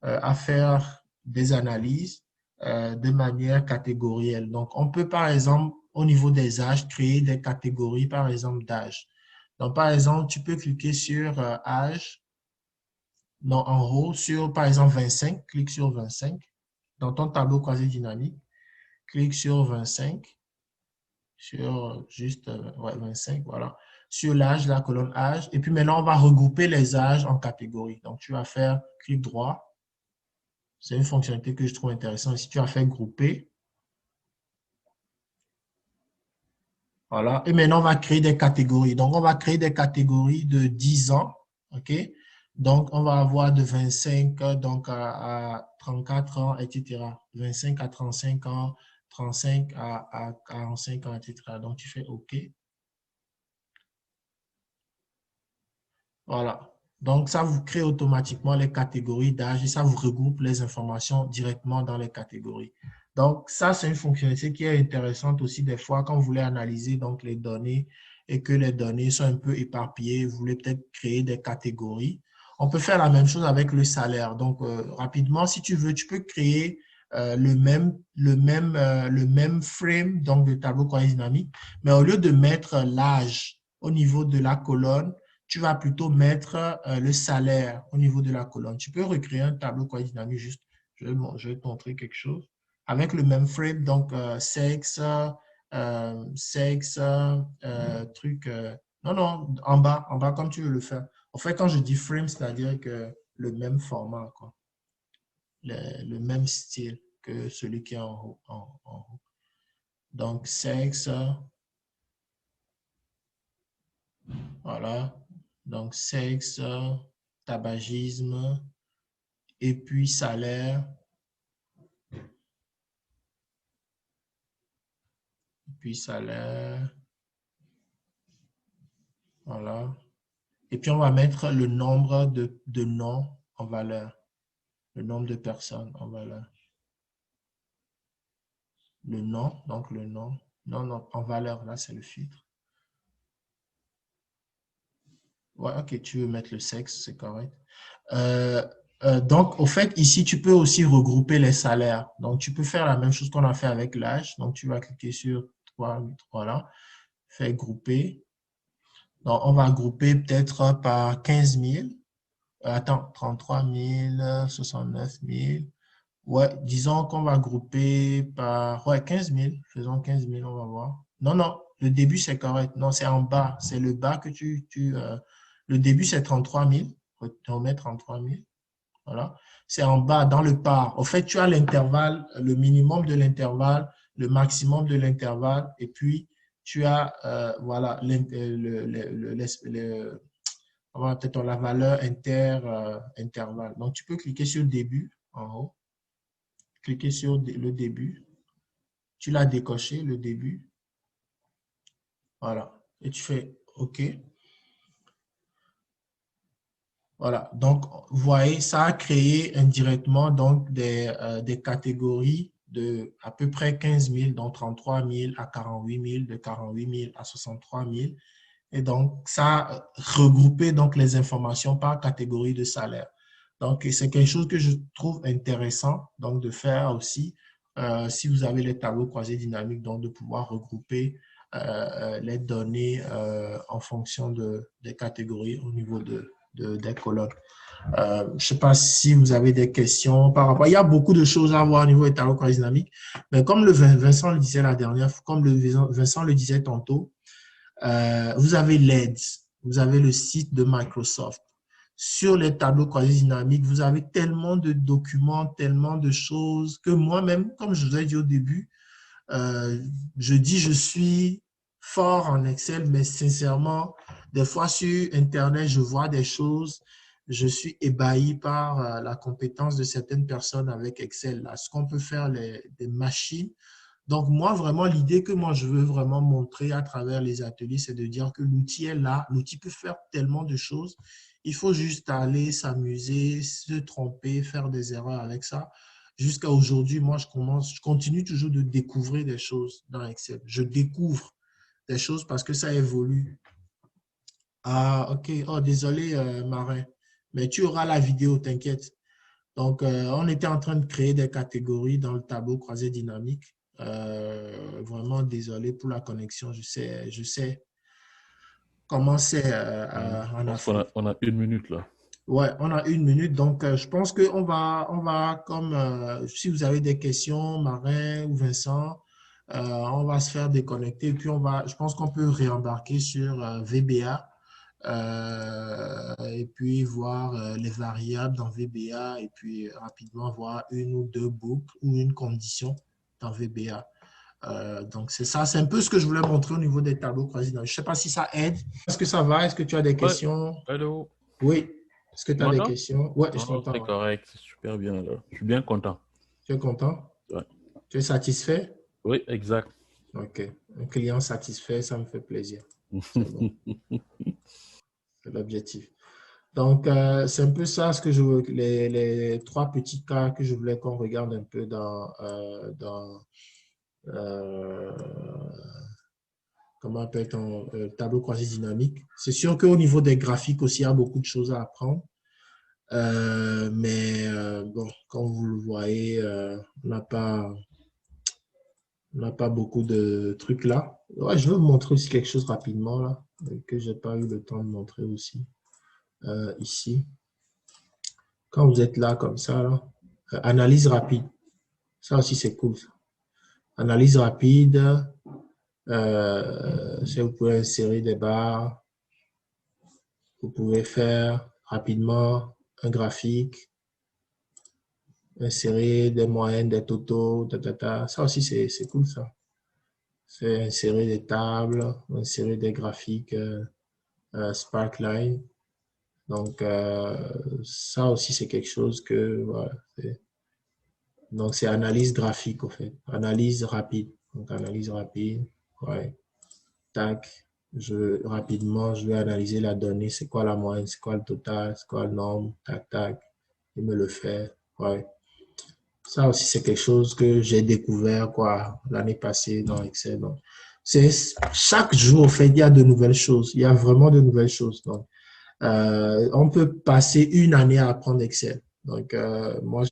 à faire des analyses de manière catégorielle. Donc on peut par exemple, au niveau des âges, créer des catégories, par exemple d'âge. Donc par exemple, tu peux cliquer sur âge, non, en haut, sur par exemple 25, clique sur 25 dans ton tableau croisé dynamique. Clique sur 25, sur juste ouais, 25, voilà. Sur l'âge, la colonne âge. Et puis maintenant, on va regrouper les âges en catégories. Donc, tu vas faire clic droit. C'est une fonctionnalité que je trouve intéressante. Ici, tu vas faire grouper. Voilà. Et maintenant, on va créer des catégories. Donc, on va créer des catégories de 10 ans. OK? Donc, on va avoir de 25 donc à 34 ans, etc. 25 à 35 ans, 35 à 45 ans, etc. Donc, tu fais OK. Voilà. Donc, ça vous crée automatiquement les catégories d'âge et ça vous regroupe les informations directement dans les catégories. Donc, ça, c'est une fonctionnalité qui est intéressante aussi des fois quand vous voulez analyser donc, les données et que les données sont un peu éparpillées. Vous voulez peut-être créer des catégories. On peut faire la même chose avec le salaire. Donc, rapidement, si tu veux, tu peux créer le même frame donc, de tableau croisé dynamique, mais au lieu de mettre l'âge au niveau de la colonne, tu vas plutôt mettre le salaire au niveau de la colonne. Tu peux recréer un tableau croisé dynamique juste, je vais te montrer quelque chose. Avec le même frame, donc sexe, truc. Non, non, en bas, comme tu veux le faire. En fait, quand je dis frame, c'est-à-dire que le même format, quoi. Le même style que celui qui est en haut. En haut. Donc, sexe, voilà. Donc, sexe, tabagisme, et puis salaire, et puis salaire, voilà. Et puis, on va mettre le nombre de noms en valeur, le nombre de personnes en valeur. Le nom, donc le nom, non, non, en valeur, là, c'est le filtre. Ouais, ok, tu veux mettre le sexe, c'est correct. Donc, au fait, ici, tu peux aussi regrouper les salaires. Donc, tu peux faire la même chose qu'on a fait avec l'âge. Donc, tu vas cliquer sur 3, voilà, faire grouper. Donc, on va grouper peut-être par 15 000. Attends, 33 000, 69 000. Ouais, disons qu'on va grouper par ouais, 15 000. Faisons 15 000, on va voir. Non, non, le début, c'est correct. Non, c'est en bas. C'est le bas que le début, c'est 33 000. On met 33 000. Voilà. C'est en bas, dans le par. En fait, tu as l'intervalle, le minimum de l'intervalle, le maximum de l'intervalle, et puis tu as voilà, peut-être la valeur intervalle. Donc, tu peux cliquer sur début en haut, cliquer sur le début. Tu l'as décoché, le début. Voilà. Et tu fais OK. Voilà, donc vous voyez, ça a créé indirectement donc des catégories de à peu près 15 000, donc 33 000 à 48 000, de 48 000 à 63 000. Et donc, ça a regroupé donc les informations par catégorie de salaire. Donc, c'est quelque chose que je trouve intéressant donc de faire aussi si vous avez les tableaux croisés dynamiques, donc de pouvoir regrouper les données en fonction des catégories au niveau des colonnes. Je ne sais pas si vous avez des questions par rapport. Il y a beaucoup de choses à voir au niveau des tableaux croisés dynamiques, mais comme Vincent le disait la dernière fois, comme Vincent le disait tantôt, vous avez l'Ads, vous avez le site de Microsoft. Sur les tableaux croisés dynamiques, vous avez tellement de documents, tellement de choses que moi-même, comme je vous ai dit au début, je dis je suis fort en Excel, mais sincèrement, des fois sur Internet, je vois des choses, je suis ébahi par la compétence de certaines personnes avec Excel. Là, ce qu'on peut faire, des machines Donc, moi, vraiment, l'idée que moi, je veux vraiment montrer à travers les ateliers, c'est de dire que l'outil est là. L'outil peut faire tellement de choses. Il faut juste aller s'amuser, se tromper, faire des erreurs avec ça. Jusqu'à aujourd'hui, moi, je continue toujours de découvrir des choses dans Excel. Je découvre des choses parce que ça évolue. Ah, ok. Oh, désolé, Marin. Mais tu auras la vidéo, t'inquiète. Donc, on était en train de créer des catégories dans le tableau croisé dynamique. Vraiment désolé pour la connexion. Je sais comment c'est Je en pense qu'on Afrique. on a 1 minute là. Ouais, on a 1 minute. Donc, je pense on va, comme si vous avez des questions, Marin ou Vincent, on va se faire déconnecter. Et puis, je pense qu'on peut réembarquer sur VBA. Et puis voir les variables dans VBA et puis rapidement voir une ou deux boucles ou une condition dans VBA. Donc, c'est ça, c'est un peu ce que je voulais montrer au niveau des tableaux croisés. Je ne sais pas si ça aide. Est-ce que ça va? Est-ce que tu as des Ouais, questions? allô, Oui. Est-ce que tu tu as des m'entends? questions? Oui, je Non, c'est t'entends. correct, c'est super bien là. Je suis bien content. Tu es content? Ouais. Tu es satisfait? Oui, exact. OK. Un client satisfait, ça me fait plaisir. C'est bon. C'est l'objectif. Donc, c'est un peu ça ce que les trois petits cas que je voulais qu'on regarde un peu dans euh, comment appelle-t-on, tableau croisé dynamique. C'est sûr qu'au niveau des graphiques aussi, il y a beaucoup de choses à apprendre. Mais bon, comme vous le voyez, on n'a pas beaucoup de trucs là. Ouais, je vais vous montrer aussi quelque chose rapidement là, que je n'ai pas eu le temps de montrer aussi ici. Quand vous êtes là comme ça, là, analyse rapide. Ça aussi, c'est cool. Analyse rapide. Si vous pouvez insérer des barres, vous pouvez faire rapidement un graphique, insérer des moyennes, des totaux, Ça aussi, c'est cool, ça. C'est insérer des tables, insérer des graphiques Sparkline. Donc, ça aussi, c'est quelque chose que, voilà, donc, c'est analyse graphique, au fait. Analyse rapide. Donc, analyse rapide. Ouais. Tac. Rapidement, je vais analyser la donnée. C'est quoi la moyenne? C'est quoi le total? C'est quoi le nombre? Tac, tac. Il me le fait. Ouais. Ça aussi, c'est quelque chose que j'ai découvert, quoi, l'année passée dans Excel. Donc, chaque jour, au fait, il y a de nouvelles choses. Il y a vraiment de nouvelles choses. Donc, on peut passer une année à apprendre Excel. Donc, moi,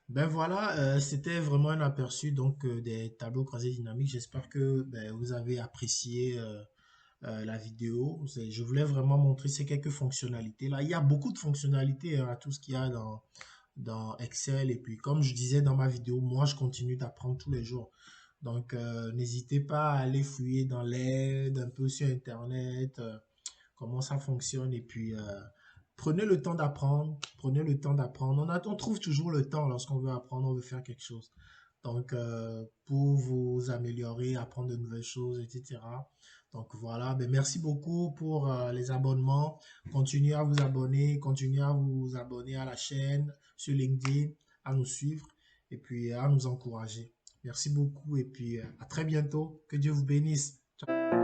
ben voilà, c'était vraiment un aperçu donc des tableaux croisés dynamiques. J'espère que ben, vous avez apprécié la vidéo. Je voulais vraiment montrer ces quelques fonctionnalités là. Il y a beaucoup de fonctionnalités à tout ce qu'il y a dans Excel. Et puis, comme je disais dans ma vidéo, moi, je continue d'apprendre tous les jours. Donc, n'hésitez pas à aller fouiller dans l'aide, un peu sur Internet, comment ça fonctionne. Et puis, prenez le temps d'apprendre. Prenez le temps d'apprendre. On trouve toujours le temps lorsqu'on veut apprendre, on veut faire quelque chose. Donc, pour vous améliorer, apprendre de nouvelles choses, etc. Donc, voilà. Ben, merci beaucoup pour les abonnements. Continuez à vous abonner. Continuez à vous abonner à la chaîne, sur LinkedIn, à nous suivre et puis à nous encourager. Merci beaucoup et puis à très bientôt. Que Dieu vous bénisse. Ciao.